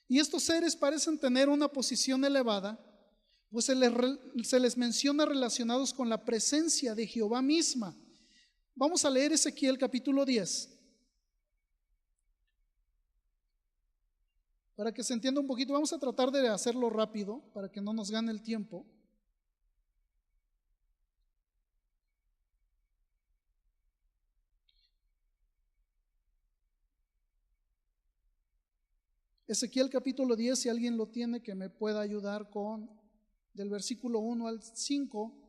y estos seres parecen tener una posición elevada, pues se les menciona relacionados con la presencia de Jehová misma. Vamos a leer Ezequiel capítulo 10. Para que se entienda un poquito, vamos a tratar de hacerlo rápido para que no nos gane el tiempo. Ezequiel capítulo 10, si alguien lo tiene que me pueda ayudar con del versículo 1 al 5.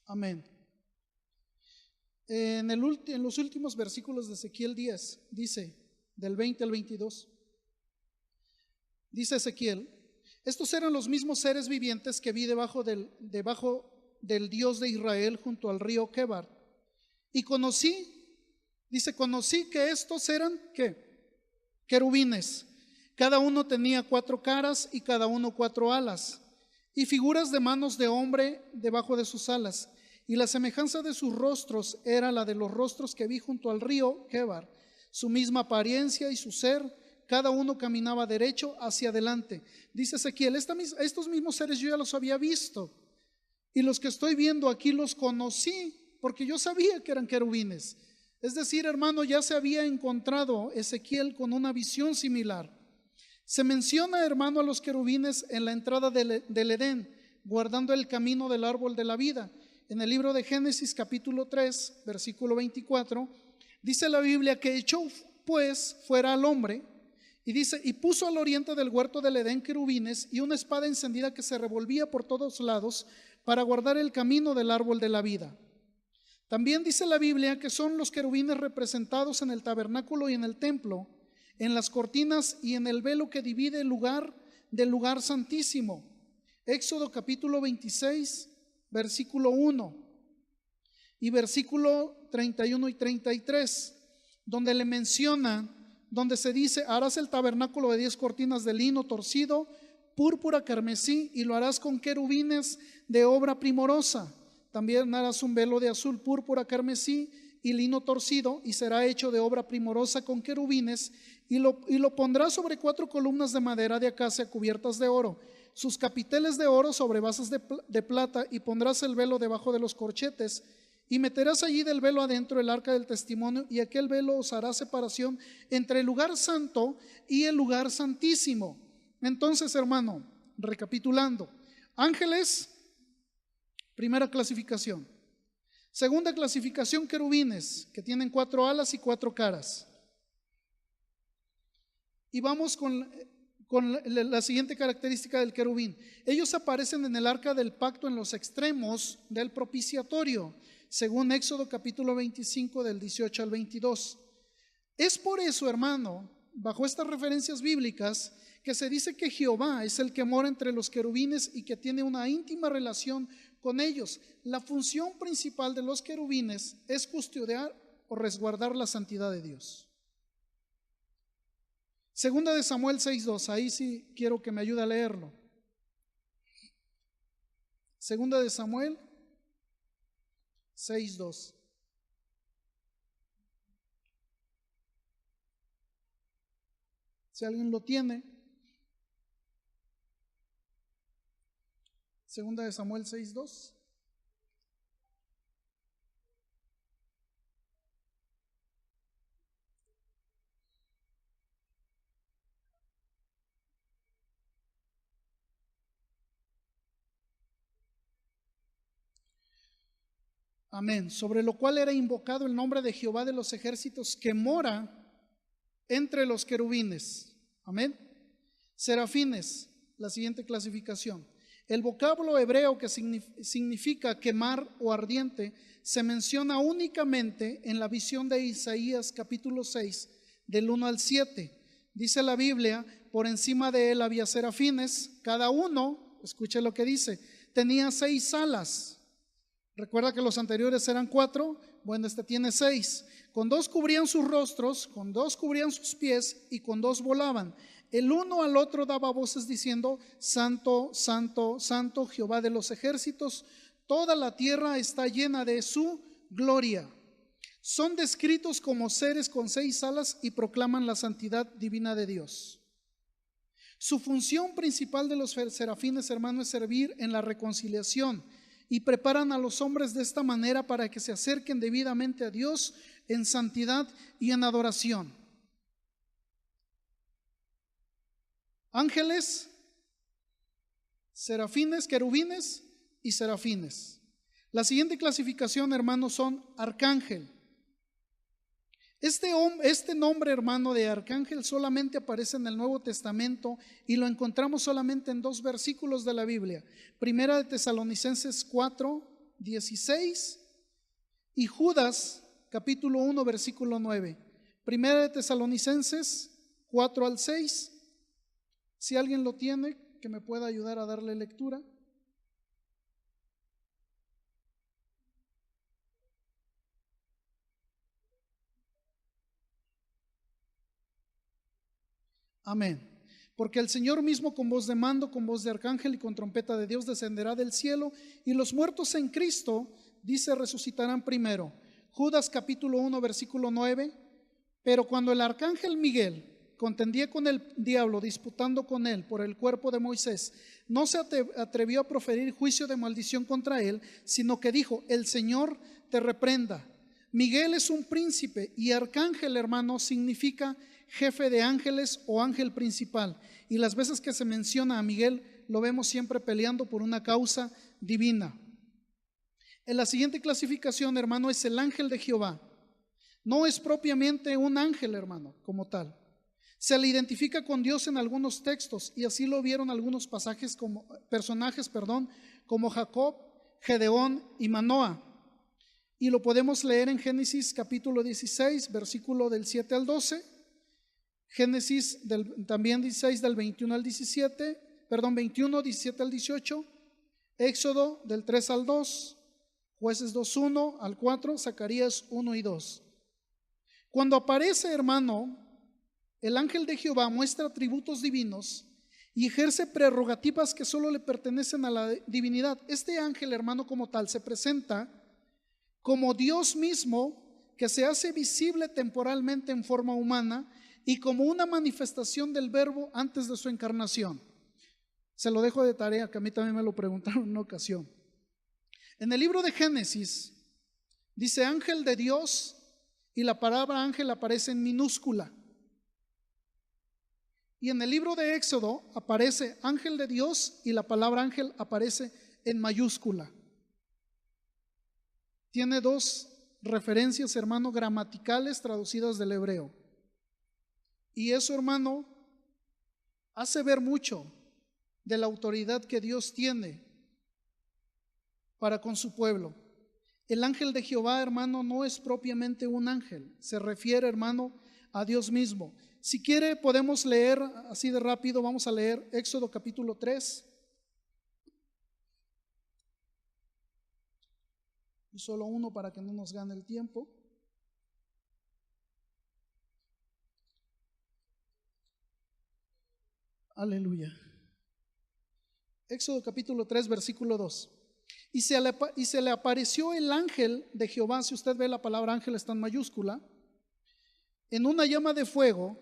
Amén. En los últimos versículos de Ezequiel 10, dice, del 20 al 22, dice Ezequiel: estos eran los mismos seres vivientes que vi debajo del Dios de Israel junto al río Quebar. Y conocí que estos eran, ¿qué? Querubines. Cada uno tenía 4 caras y cada uno 4 alas, y figuras de manos de hombre debajo de sus alas. Y la semejanza de sus rostros era la de los rostros que vi junto al río Quebar. Su misma apariencia y su ser, cada uno caminaba derecho hacia adelante. Dice Ezequiel: estos mismos seres yo ya los había visto, y los que estoy viendo aquí los conocí, porque yo sabía que eran querubines. Es decir, hermano, ya se había encontrado Ezequiel con una visión similar. Se menciona, hermano, a los querubines en la entrada del Edén, guardando el camino del árbol de la vida. En el libro de Génesis capítulo 3, versículo 24, dice la Biblia que echó pues fuera al hombre, y dice: y puso al oriente del huerto del Edén querubines y una espada encendida que se revolvía por todos lados para guardar el camino del árbol de la vida. También dice la Biblia que son los querubines representados en el tabernáculo y en el templo, en las cortinas y en el velo que divide el lugar del lugar santísimo. Éxodo capítulo 26, versículo 1 y versículo 31 y 33, donde le menciona, donde se dice: harás el tabernáculo de 10 cortinas de lino torcido, púrpura, carmesí, y lo harás con querubines de obra primorosa. También harás un velo de azul, púrpura, carmesí y lino torcido, y será hecho de obra primorosa con querubines, y lo pondrás sobre 4 columnas de madera de acacia cubiertas de oro, sus capiteles de oro sobre bases de plata, y pondrás el velo debajo de los corchetes, y meterás allí del velo adentro el arca del testimonio, y aquel velo os hará separación entre el lugar santo y el lugar santísimo. Entonces, hermano, recapitulando: ángeles, primera clasificación. Segunda clasificación, querubines, que tienen 4 alas y 4 caras. Y vamos con la siguiente característica del querubín. Ellos aparecen en el arca del pacto en los extremos del propiciatorio, según Éxodo capítulo 25 del 18 al 22. Es por eso, hermano, bajo estas referencias bíblicas, que se dice que Jehová es el que mora entre los querubines y que tiene una íntima relación con ellos. La función principal de los querubines es custodiar o resguardar la santidad de Dios. Segunda de Samuel 6:2, ahí sí quiero que me ayude a leerlo. Segunda de Samuel 6:2. Si alguien lo tiene. Segunda de Samuel 6:2. Amén. Sobre lo cual era invocado el nombre de Jehová de los ejércitos, que mora entre los querubines. Amén. Serafines, la siguiente clasificación. El vocablo hebreo que significa quemar o ardiente se menciona únicamente en la visión de Isaías capítulo 6 del 1 al 7. Dice la Biblia: por encima de él había serafines, cada uno, escuche lo que dice, tenía 6 alas. Recuerda que los anteriores eran 4, bueno, este tiene 6. Con 2 cubrían sus rostros, con 2 cubrían sus pies y con 2 volaban. El uno al otro daba voces diciendo: Santo, Santo, Santo, Jehová de los ejércitos, toda la tierra está llena de su gloria. Son descritos como seres con 6 alas y proclaman la santidad divina de Dios. Su función principal de los serafines, hermano, es servir en la reconciliación, y preparan a los hombres de esta manera para que se acerquen debidamente a Dios en santidad y en adoración. Ángeles, serafines, querubines y serafines. La siguiente clasificación, hermanos, son arcángel. Este nombre, hermano, de arcángel solamente aparece en el Nuevo Testamento y lo encontramos solamente en 2 versículos de la Biblia. Primera de Tesalonicenses 4:16 y Judas capítulo 1 versículo 9. Primera de Tesalonicenses 4 al 6. Si alguien lo tiene, que me pueda ayudar a darle lectura. Amén. Porque el Señor mismo, con voz de mando, con voz de arcángel y con trompeta de Dios, descenderá del cielo, y los muertos en Cristo, dice, resucitarán primero. Judas capítulo 1 versículo 9. Pero cuando el arcángel Miguel contendía con el diablo, disputando con él por el cuerpo de Moisés, no se atrevió a proferir juicio de maldición contra él, sino que dijo: el Señor te reprenda. Miguel es un príncipe, y arcángel, hermano, significa jefe de ángeles o ángel principal, y las veces que se menciona a Miguel lo vemos siempre peleando por una causa divina. En la siguiente clasificación, hermano, es el ángel de Jehová. No es propiamente un ángel, hermano, como tal. Se le identifica con Dios en algunos textos, y así lo vieron algunos personajes como Jacob, Gedeón y Manoah. y lo podemos leer en Génesis capítulo 16, versículo del 7 al 12, Génesis también 16 del 21 al 17, 21, 17 al 18, Éxodo del 3 al 2, Jueces 2, 1 al 4, Zacarías 1 y 2. Cuando aparece, hermano, el ángel de Jehová muestra atributos divinos y ejerce prerrogativas que solo le pertenecen a la divinidad. Este ángel, hermano, como tal, se presenta como Dios mismo, que se hace visible temporalmente en forma humana y como una manifestación del Verbo antes de su encarnación. Se lo dejo de tarea, que a mí también me lo preguntaron en una ocasión. En el libro de Génesis dice ángel de Dios y la palabra ángel aparece en minúscula. Y en el libro de Éxodo aparece ángel de Dios y la palabra ángel aparece en mayúscula. Tiene dos referencias, hermano, gramaticales traducidas del hebreo. Y eso, hermano, hace ver mucho de la autoridad que Dios tiene para con su pueblo. El ángel de Jehová, hermano, no es propiamente un ángel, se refiere, hermano, a Dios mismo. Si quiere podemos leer así de rápido, vamos a leer Éxodo capítulo 3. Y solo uno para que no nos gane el tiempo. Aleluya. Éxodo capítulo 3, versículo 2. Y se le apareció el ángel de Jehová, si usted ve la palabra ángel está en mayúscula, en una llama de fuego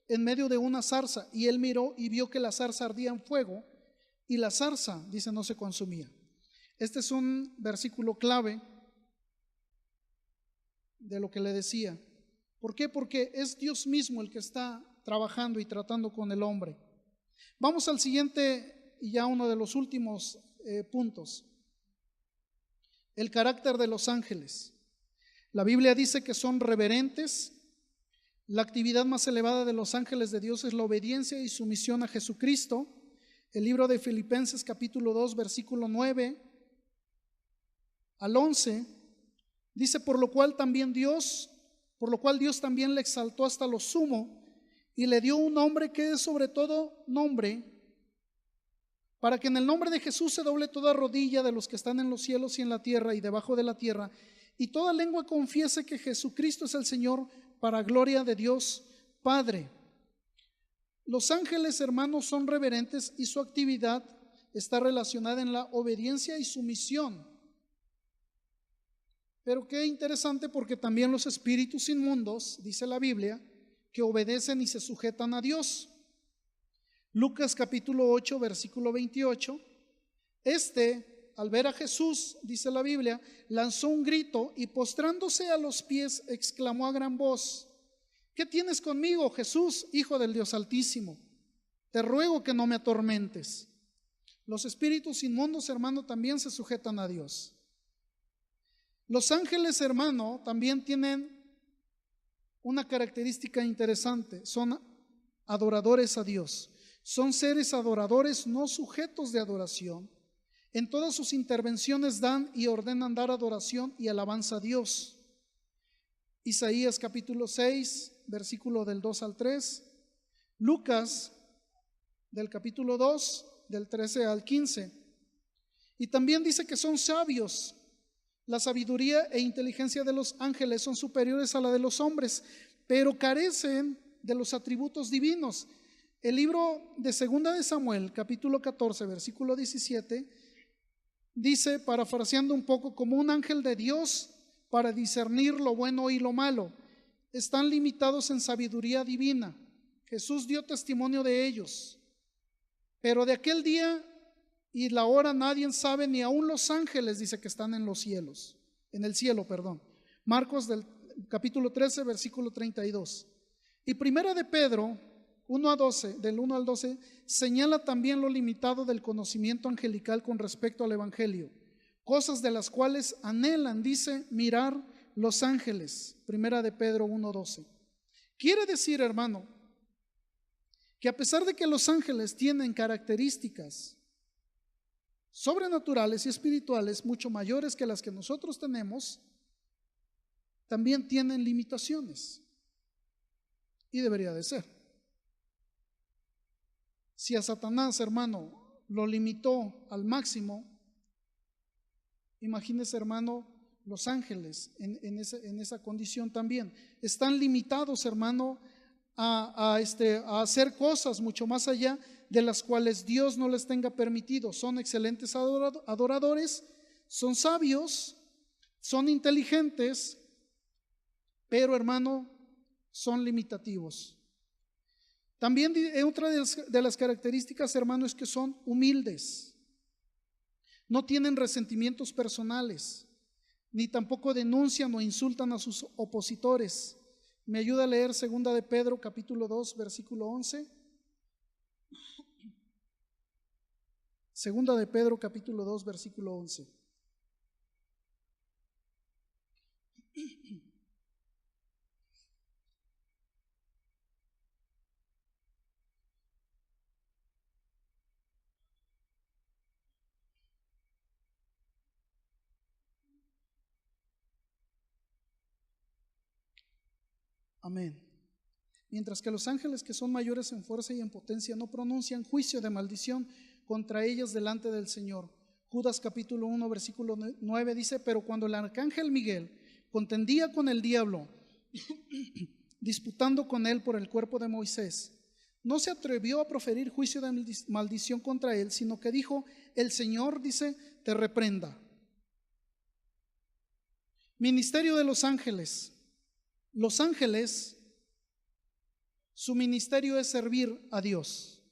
en medio de una zarza. Y él miró y vio que la zarza ardía en fuego y la zarza, dice, no se consumía. Este es un versículo clave de lo que le decía. ¿Por qué? Porque es Dios mismo el que está trabajando y tratando con el hombre. Vamos al siguiente y ya uno de los últimos puntos. El carácter de los ángeles. La Biblia dice que son reverentes. La actividad más elevada de los ángeles de Dios es la obediencia y sumisión a Jesucristo. El libro de Filipenses capítulo 2 versículo 9 al 11 dice: por lo cual Dios también le exaltó hasta lo sumo y le dio un nombre que es sobre todo nombre, para que en el nombre de Jesús se doble toda rodilla de los que están en los cielos y en la tierra y debajo de la tierra, y toda lengua confiese que Jesucristo es el Señor, para gloria de Dios Padre. Los ángeles, hermanos, son reverentes y su actividad está relacionada en la obediencia y sumisión. Pero qué interesante, porque también los espíritus inmundos, dice la Biblia, que obedecen y se sujetan a Dios. Lucas capítulo 8 versículo 28. Al ver a Jesús, dice la Biblia, lanzó un grito y postrándose a los pies exclamó a gran voz: ¿qué tienes conmigo, Jesús, Hijo del Dios Altísimo? Te ruego que no me atormentes. Los espíritus inmundos, hermano, también se sujetan a Dios. Los ángeles, hermano, también tienen una característica interesante: son adoradores a Dios. Son seres adoradores, no sujetos de adoración. En todas sus intervenciones dan y ordenan dar adoración y alabanza a Dios. Isaías capítulo 6, versículo del 2 al 3. Lucas del capítulo 2, del 13 al 15. Y también dice que son sabios. La sabiduría e inteligencia de los ángeles son superiores a la de los hombres, pero carecen de los atributos divinos. El libro de Segunda de Samuel, capítulo 14, versículo 17, dice, parafraseando un poco: como un ángel de Dios para discernir lo bueno y lo malo. Están limitados en sabiduría divina. Jesús dio testimonio de ellos. Pero de aquel día y la hora nadie sabe, ni aun los ángeles, dice, que están en los cielos, en el cielo, perdón. Marcos del capítulo 13, versículo 32. Y primera de Pedro 1 a 12, del 1 al 12, señala también lo limitado del conocimiento angelical con respecto al evangelio, cosas de las cuales anhelan, dice, mirar los ángeles. Primera de Pedro 1, 12. Quiere decir, hermano, que a pesar de que los ángeles tienen características sobrenaturales y espirituales mucho mayores que las que nosotros tenemos, también tienen limitaciones. Y debería de ser. Si a Satanás, hermano, lo limitó al máximo, imagínese, hermano, los ángeles en esa condición también. Están limitados, hermano, a hacer cosas mucho más allá de las cuales Dios no les tenga permitido. Son excelentes adoradores, son sabios, son inteligentes, pero, hermano, son limitativos. También otra de las características, hermano, es que son humildes. No tienen resentimientos personales, ni tampoco denuncian o insultan a sus opositores. ¿Me ayuda a leer 2 de Pedro capítulo 2 versículo 11? 2 de Pedro capítulo 2 versículo 11. Amén. Mientras que los ángeles que son mayores en fuerza y en potencia no pronuncian juicio de maldición contra ellas delante del Señor. Judas capítulo 1 versículo 9 dice: pero cuando el arcángel Miguel contendía con el diablo, disputando con él por el cuerpo de Moisés, no se atrevió a proferir juicio de maldición contra él, sino que dijo: el Señor, dice, te reprenda. Ministerio de los ángeles. Los ángeles, su ministerio es servir a Dios.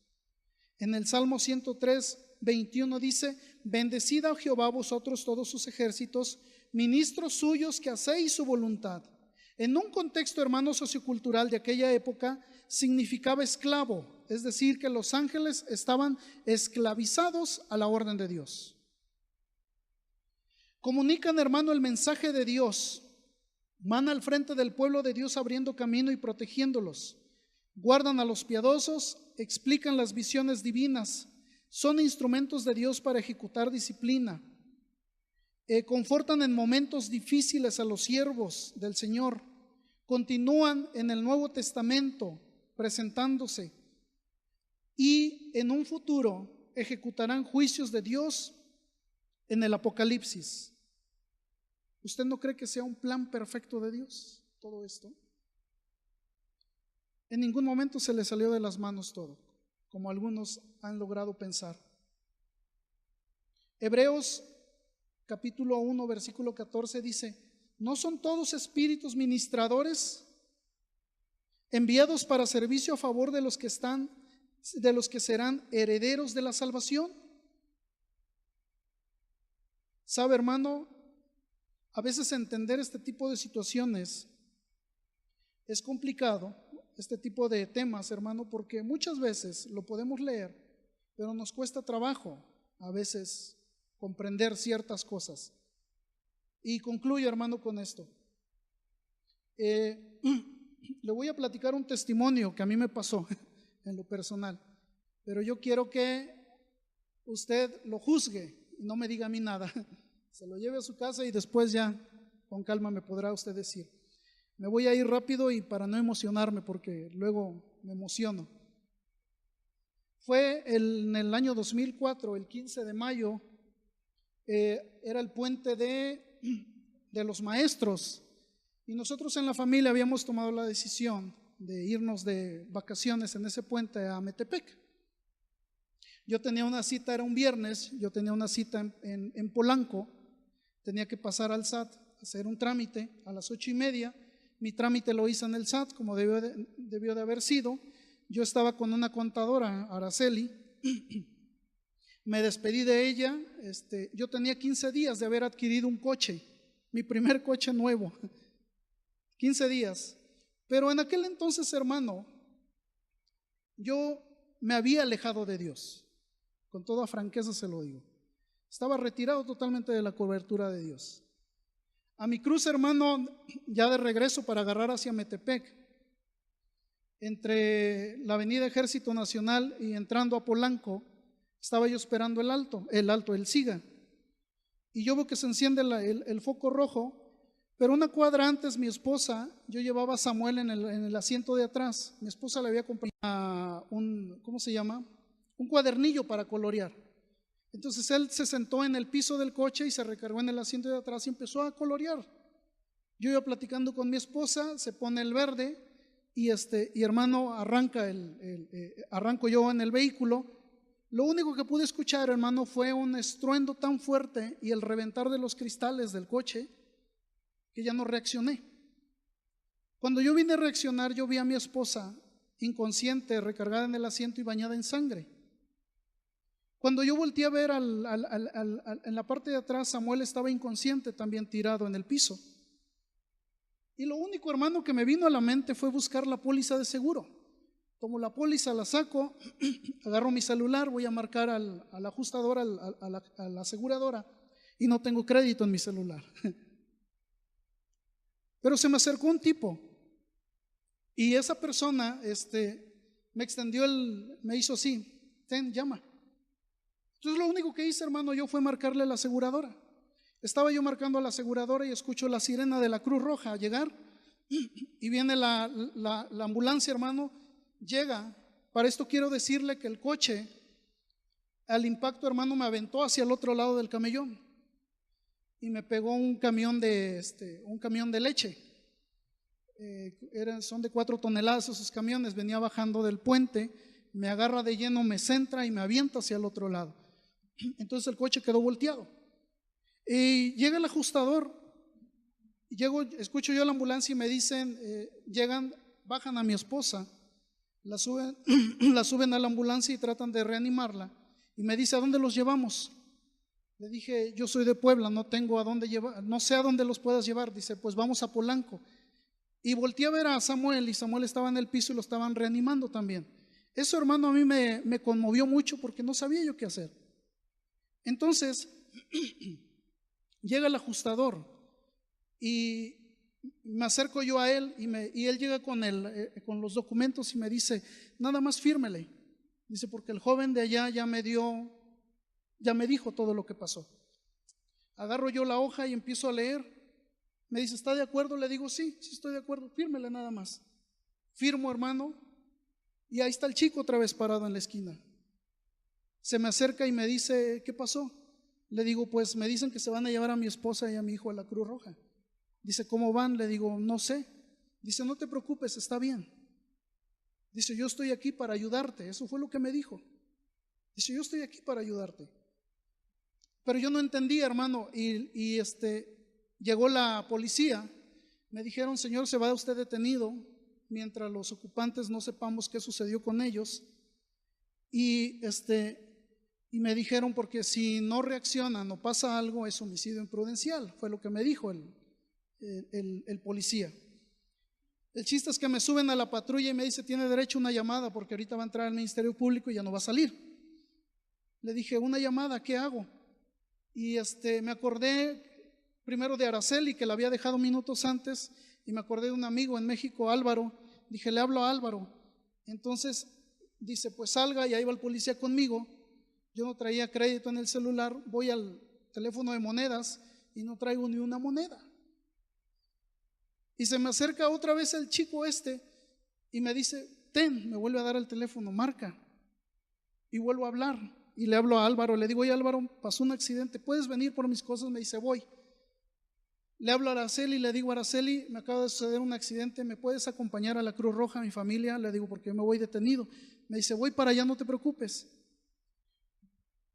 En el Salmo 103, 21 dice: bendecid a Jehová vosotros todos sus ejércitos, ministros suyos que hacéis su voluntad. En un contexto, hermano, sociocultural de aquella época, significaba esclavo, es decir, que los ángeles estaban esclavizados a la orden de Dios. Comunican, hermano, el mensaje de Dios. Van al frente del pueblo de Dios abriendo camino y protegiéndolos. Guardan a los piadosos, explican las visiones divinas, son instrumentos de Dios para ejecutar disciplina. Confortan en momentos difíciles a los siervos del Señor. Continúan en el Nuevo Testamento presentándose y en un futuro ejecutarán juicios de Dios en el Apocalipsis. ¿Usted no cree que sea un plan perfecto de Dios todo esto? En ningún momento se le salió de las manos todo, como algunos han logrado pensar. Hebreos capítulo 1 versículo 14 dice: ¿no son todos espíritus ministradores enviados para servicio a favor de los que serán herederos de la salvación? ¿Sabe, hermano? A veces entender este tipo de situaciones es complicado, este tipo de temas, hermano, porque muchas veces lo podemos leer, pero nos cuesta trabajo a veces comprender ciertas cosas. Y concluyo, hermano, con esto. Le voy a platicar un testimonio que a mí me pasó en lo personal, pero yo quiero que usted lo juzgue y no me diga a mí nada. Se lo lleve a su casa y después ya con calma me podrá usted decir. Me voy a ir rápido y para no emocionarme, porque luego me emociono. Fue en el año 2004, el 15 de mayo, era el puente de los maestros, y nosotros en la familia habíamos tomado la decisión de irnos de vacaciones en ese puente a Metepec. Yo tenía una cita, era un viernes, yo tenía una cita en Polanco. Tenía que pasar al SAT, hacer un trámite a las 8:30. Mi trámite lo hice en el SAT, como debió de haber sido. Yo estaba con una contadora, Araceli. Me despedí de ella. Yo tenía 15 días de haber adquirido un coche, mi primer coche nuevo. 15 días. Pero en aquel entonces, hermano, yo me había alejado de Dios. Con toda franqueza se lo digo. Estaba retirado totalmente de la cobertura de Dios. A mi cruz, hermano, ya de regreso para agarrar hacia Metepec, entre la avenida Ejército Nacional y entrando a Polanco, estaba yo esperando el SIGA. Y yo veo que se enciende el foco rojo, Pero una cuadra antes mi esposa, yo llevaba a Samuel en el asiento de atrás. Mi esposa le había comprado ¿cómo se llama? Un cuadernillo para colorear. Entonces él se sentó en el piso del coche y se recargó en el asiento de atrás y empezó a colorear. Yo iba platicando con mi esposa, se pone el verde y hermano arranco yo en el vehículo. Lo único que pude escuchar, hermano, fue un estruendo tan fuerte y el reventar de los cristales del coche que ya no reaccioné. Cuando yo vine a reaccionar, yo vi a mi esposa inconsciente, recargada en el asiento y bañada en sangre. Cuando yo volteé a ver en la parte de atrás, Samuel estaba inconsciente, también tirado en el piso. Y lo único, hermano, que me vino a la mente fue buscar la póliza de seguro. Tomo la póliza, la saco, agarro mi celular, voy a marcar al ajustador, a la aseguradora, y no tengo crédito en mi celular. Pero se me acercó un tipo y esa persona me extendió me hizo así, ten, llama. Entonces lo único que hice, hermano, yo fue marcarle a la aseguradora. Estaba yo marcando a la aseguradora y escucho la sirena de la Cruz Roja llegar y viene la ambulancia, hermano, llega. Para esto quiero decirle que el coche, al impacto, hermano, me aventó hacia el otro lado del camellón y me pegó un camión de leche. Son de 4 toneladas esos camiones. Venía bajando del puente, me agarra de lleno, me centra y me avienta hacia el otro lado. Entonces el coche quedó volteado. Y llega el ajustador, escucho yo la ambulancia y me dicen, bajan a mi esposa, la suben a la ambulancia y tratan de reanimarla. Y me dice, ¿a dónde los llevamos? Le dije, yo soy de Puebla, no tengo a dónde llevar, no sé a dónde los puedas llevar. Dice, pues vamos a Polanco. Y volteé a ver a Samuel y Samuel estaba en el piso y lo estaban reanimando también. Eso, hermano, a mí me conmovió mucho porque no sabía yo qué hacer. Entonces llega el ajustador y me acerco yo a él y él llega con los documentos y me dice, nada más fírmele. Dice, porque el joven de allá ya me dijo todo lo que pasó. Agarro yo la hoja y empiezo a leer. Me dice, ¿está de acuerdo? Le digo, sí estoy de acuerdo, fírmele nada más. Firmo, hermano, y ahí está el chico otra vez parado en la esquina. Se me acerca y me dice, ¿qué pasó? Le digo, pues me dicen que se van a llevar a mi esposa y a mi hijo a la Cruz Roja. Dice, ¿cómo van? Le digo, no sé. Dice, no te preocupes, está bien. Dice, yo estoy aquí para ayudarte. Eso fue lo que me dijo. Dice, yo estoy aquí para ayudarte. Pero yo no entendía, hermano, y llegó la policía. Me dijeron, señor, se va usted detenido mientras los ocupantes no sepamos qué sucedió con ellos. Y me dijeron, porque si no reaccionan o pasa algo, es homicidio imprudencial. Fue lo que me dijo el policía. El chiste es que me suben a la patrulla y me dice, tiene derecho a una llamada porque ahorita va a entrar al Ministerio Público y ya no va a salir. Le dije, ¿una llamada? ¿Qué hago? Y me acordé primero de Araceli, que la había dejado minutos antes, y me acordé de un amigo en México, Álvaro. Dije, le hablo a Álvaro. Entonces dice, pues salga, y ahí va el policía conmigo. Yo no traía crédito en el celular, voy al teléfono de monedas y no traigo ni una moneda. Y se me acerca otra vez el chico y me dice, ten, me vuelve a dar el teléfono, marca. Y vuelvo a hablar y le hablo a Álvaro, le digo, oye Álvaro, pasó un accidente, ¿puedes venir por mis cosas? Me dice, voy. Le hablo a Araceli, le digo, Araceli, me acaba de suceder un accidente, ¿me puedes acompañar a la Cruz Roja, a mi familia? Le digo, porque yo me voy detenido. Me dice, voy para allá, no te preocupes.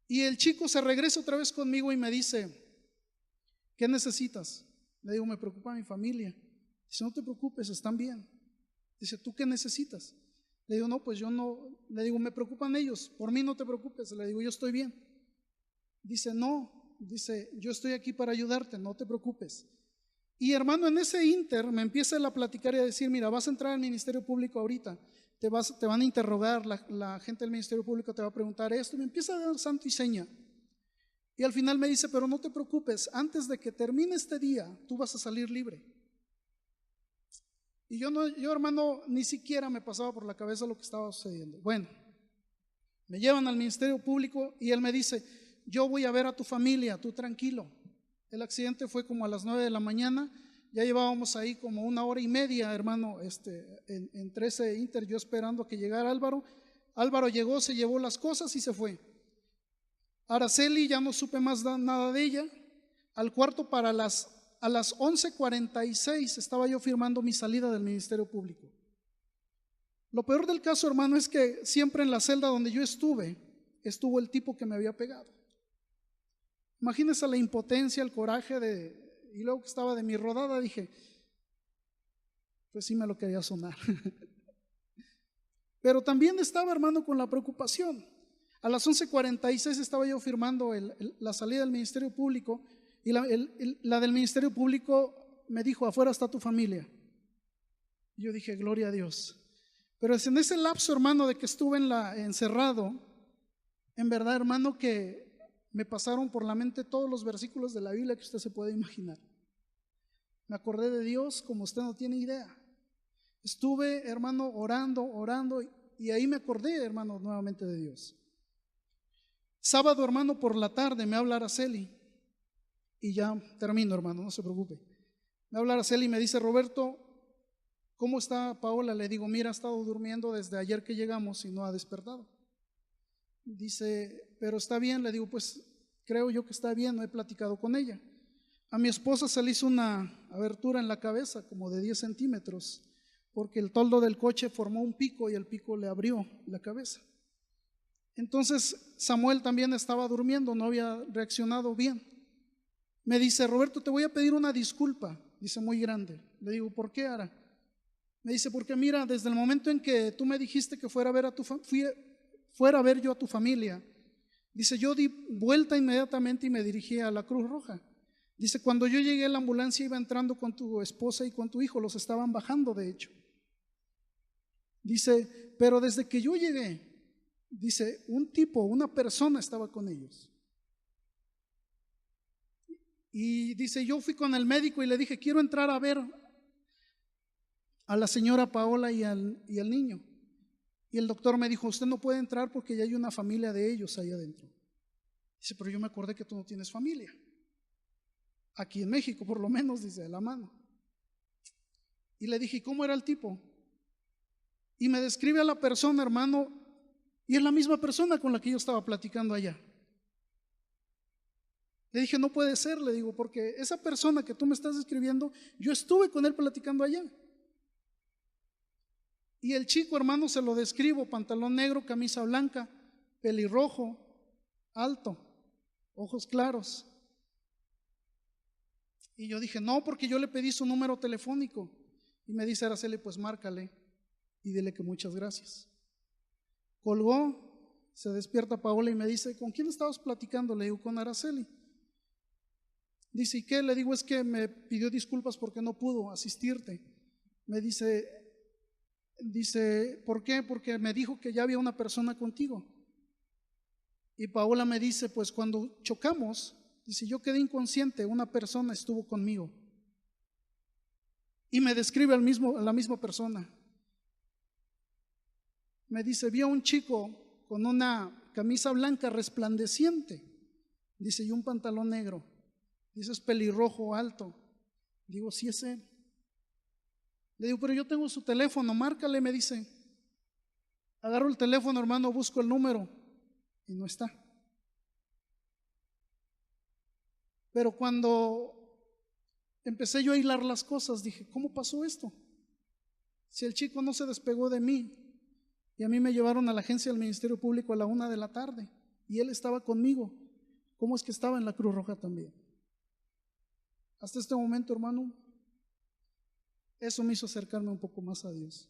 Y el chico se regresa otra vez conmigo y me dice, ¿qué necesitas? Le digo, me preocupa mi familia. Dice, no te preocupes, están bien. Dice, ¿tú qué necesitas? Le digo, no, pues yo no. Le digo, me preocupan ellos, por mí no te preocupes. Le digo, yo estoy bien. Dice, no, dice, yo estoy aquí para ayudarte, no te preocupes. Y hermano, en ese inter me empieza él a platicar y a decir, mira, vas a entrar al Ministerio Público ahorita, te van a interrogar, la gente del Ministerio Público te va a preguntar esto, y me empieza a dar santo y seña. Y al final me dice, pero no te preocupes, antes de que termine este día, tú vas a salir libre. Y yo hermano, ni siquiera me pasaba por la cabeza lo que estaba sucediendo. Bueno, me llevan al Ministerio Público y él me dice, yo voy a ver a tu familia, tú tranquilo. El accidente fue como a las 9 de la mañana, Ya llevábamos ahí como 1 hora y media, hermano, entre ese inter, yo esperando a que llegara Álvaro. Álvaro llegó, se llevó las cosas y se fue. Araceli, ya no supe más nada de ella. Al cuarto a las 11:46 estaba yo firmando mi salida del Ministerio Público. Lo peor del caso, hermano, es que siempre en la celda donde yo estuvo el tipo que me había pegado. Imagínense la impotencia, el coraje y luego que estaba de mi rodada, dije, pues sí me lo quería sonar. Pero también estaba, hermano, con la preocupación. A las 11:46 estaba yo firmando la salida del Ministerio Público y la del Ministerio Público me dijo, afuera está tu familia. Y yo dije, gloria a Dios. Pero es en ese lapso, hermano, de que estuve encerrado, en verdad, hermano, que me pasaron por la mente todos los versículos de la Biblia que usted se puede imaginar. Me acordé de Dios como usted no tiene idea. Estuve, hermano, orando y ahí me acordé, hermano, nuevamente de Dios. Sábado, hermano, por la tarde me habla Araceli y ya termino, hermano, no se preocupe. Me habla Araceli y me dice, Roberto, ¿cómo está Paola? Le digo, mira, ha estado durmiendo desde ayer que llegamos y no ha despertado. Dice, pero está bien. Le digo, pues creo yo que está bien, no he platicado con ella. A mi esposa se le hizo una abertura en la cabeza como de 10 centímetros porque el toldo del coche formó un pico y el pico le abrió la cabeza. Entonces Samuel también estaba durmiendo, no había reaccionado bien. Me dice, Roberto, te voy a pedir una disculpa. Dice, muy grande. Le digo, ¿por qué, Ara? Me dice, porque mira, desde el momento en que tú me dijiste que fuera a ver yo a tu familia, dice, yo di vuelta inmediatamente y me dirigí a la Cruz Roja. Dice, cuando yo llegué, la ambulancia iba entrando con tu esposa y con tu hijo, los estaban bajando de hecho. Dice, pero desde que yo llegué, dice, una persona estaba con ellos. Y dice, yo fui con el médico y le dije, quiero entrar a ver a la señora Paola y al niño. Y el doctor me dijo, usted no puede entrar porque ya hay una familia de ellos ahí adentro. Dice, pero yo me acordé que tú no tienes familia. Aquí en México, por lo menos, dice, de la mano. Y le dije, ¿cómo era el tipo? Y me describe a la persona, hermano, y es la misma persona con la que yo estaba platicando allá. Le dije, no puede ser, le digo, porque esa persona que tú me estás describiendo, yo estuve con él platicando allá. Y el chico, hermano, se lo describo, pantalón negro, camisa blanca, pelirrojo, alto, ojos claros. Y yo dije, no, porque yo le pedí su número telefónico. Y me dice Araceli, pues márcale y dile que muchas gracias. Colgó, se despierta Paola y me dice, ¿con quién estabas platicando? Le digo, con Araceli. Dice, ¿y qué? Le digo, es que me pidió disculpas porque no pudo asistirte. Me dice, ¿por qué? Porque me dijo que ya había una persona contigo. Y Paola me dice, pues cuando chocamos, dice, yo quedé inconsciente, una persona estuvo conmigo. Y me describe a la misma persona. Me dice, vi a un chico con una camisa blanca resplandeciente, dice, y un pantalón negro. Dice, es pelirrojo, alto. Digo, sí es él. Le digo, pero yo tengo su teléfono, márcale, me dice. Agarro el teléfono, hermano, busco el número y no está. Pero cuando empecé yo a hilar las cosas, dije, ¿cómo pasó esto? Si el chico no se despegó de mí y a mí me llevaron a la agencia del Ministerio Público a la 1 de la tarde y él estaba conmigo, ¿cómo es que estaba en la Cruz Roja también? Hasta este momento, hermano, eso me hizo acercarme un poco más a Dios.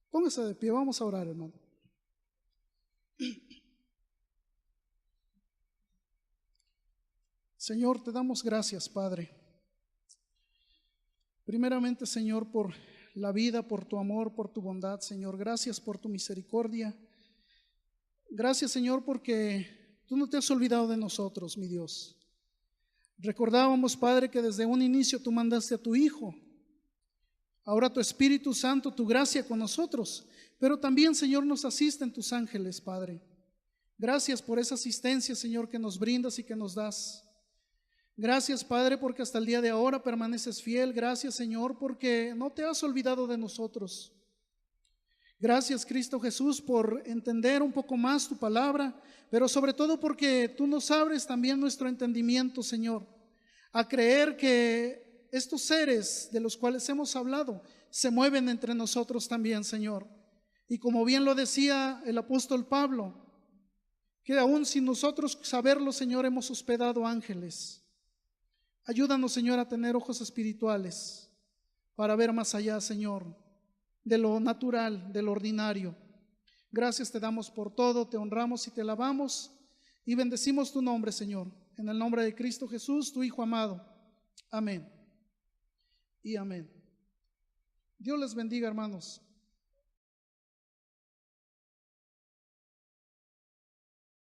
Póngase de pie, vamos a orar, hermano. Señor, te damos gracias, Padre. Primeramente, Señor, por la vida, por tu amor, por tu bondad, Señor. Gracias por tu misericordia. Gracias, Señor, porque tú no te has olvidado de nosotros, mi Dios. Recordábamos, Padre, que desde un inicio tú mandaste a tu Hijo. Ahora tu Espíritu Santo, tu gracia con nosotros, pero también, Señor, nos asisten tus ángeles, Padre. Gracias por esa asistencia, Señor, que nos brindas y que nos das. Gracias, Padre, porque hasta el día de ahora permaneces fiel. Gracias, Señor, porque no te has olvidado de nosotros. Gracias, Cristo Jesús, por entender un poco más tu palabra, pero sobre todo porque tú nos abres también nuestro entendimiento, Señor, a creer que estos seres de los cuales hemos hablado se mueven entre nosotros también, Señor. Y como bien lo decía el apóstol Pablo, que aún sin nosotros saberlo, Señor, hemos hospedado ángeles. Ayúdanos, Señor, a tener ojos espirituales para ver más allá, Señor, de lo natural, de lo ordinario. Gracias te damos por todo, te honramos y te alabamos y bendecimos tu nombre, Señor, en el nombre de Cristo Jesús, tu Hijo amado. Amén y amén. Dios les bendiga, hermanos.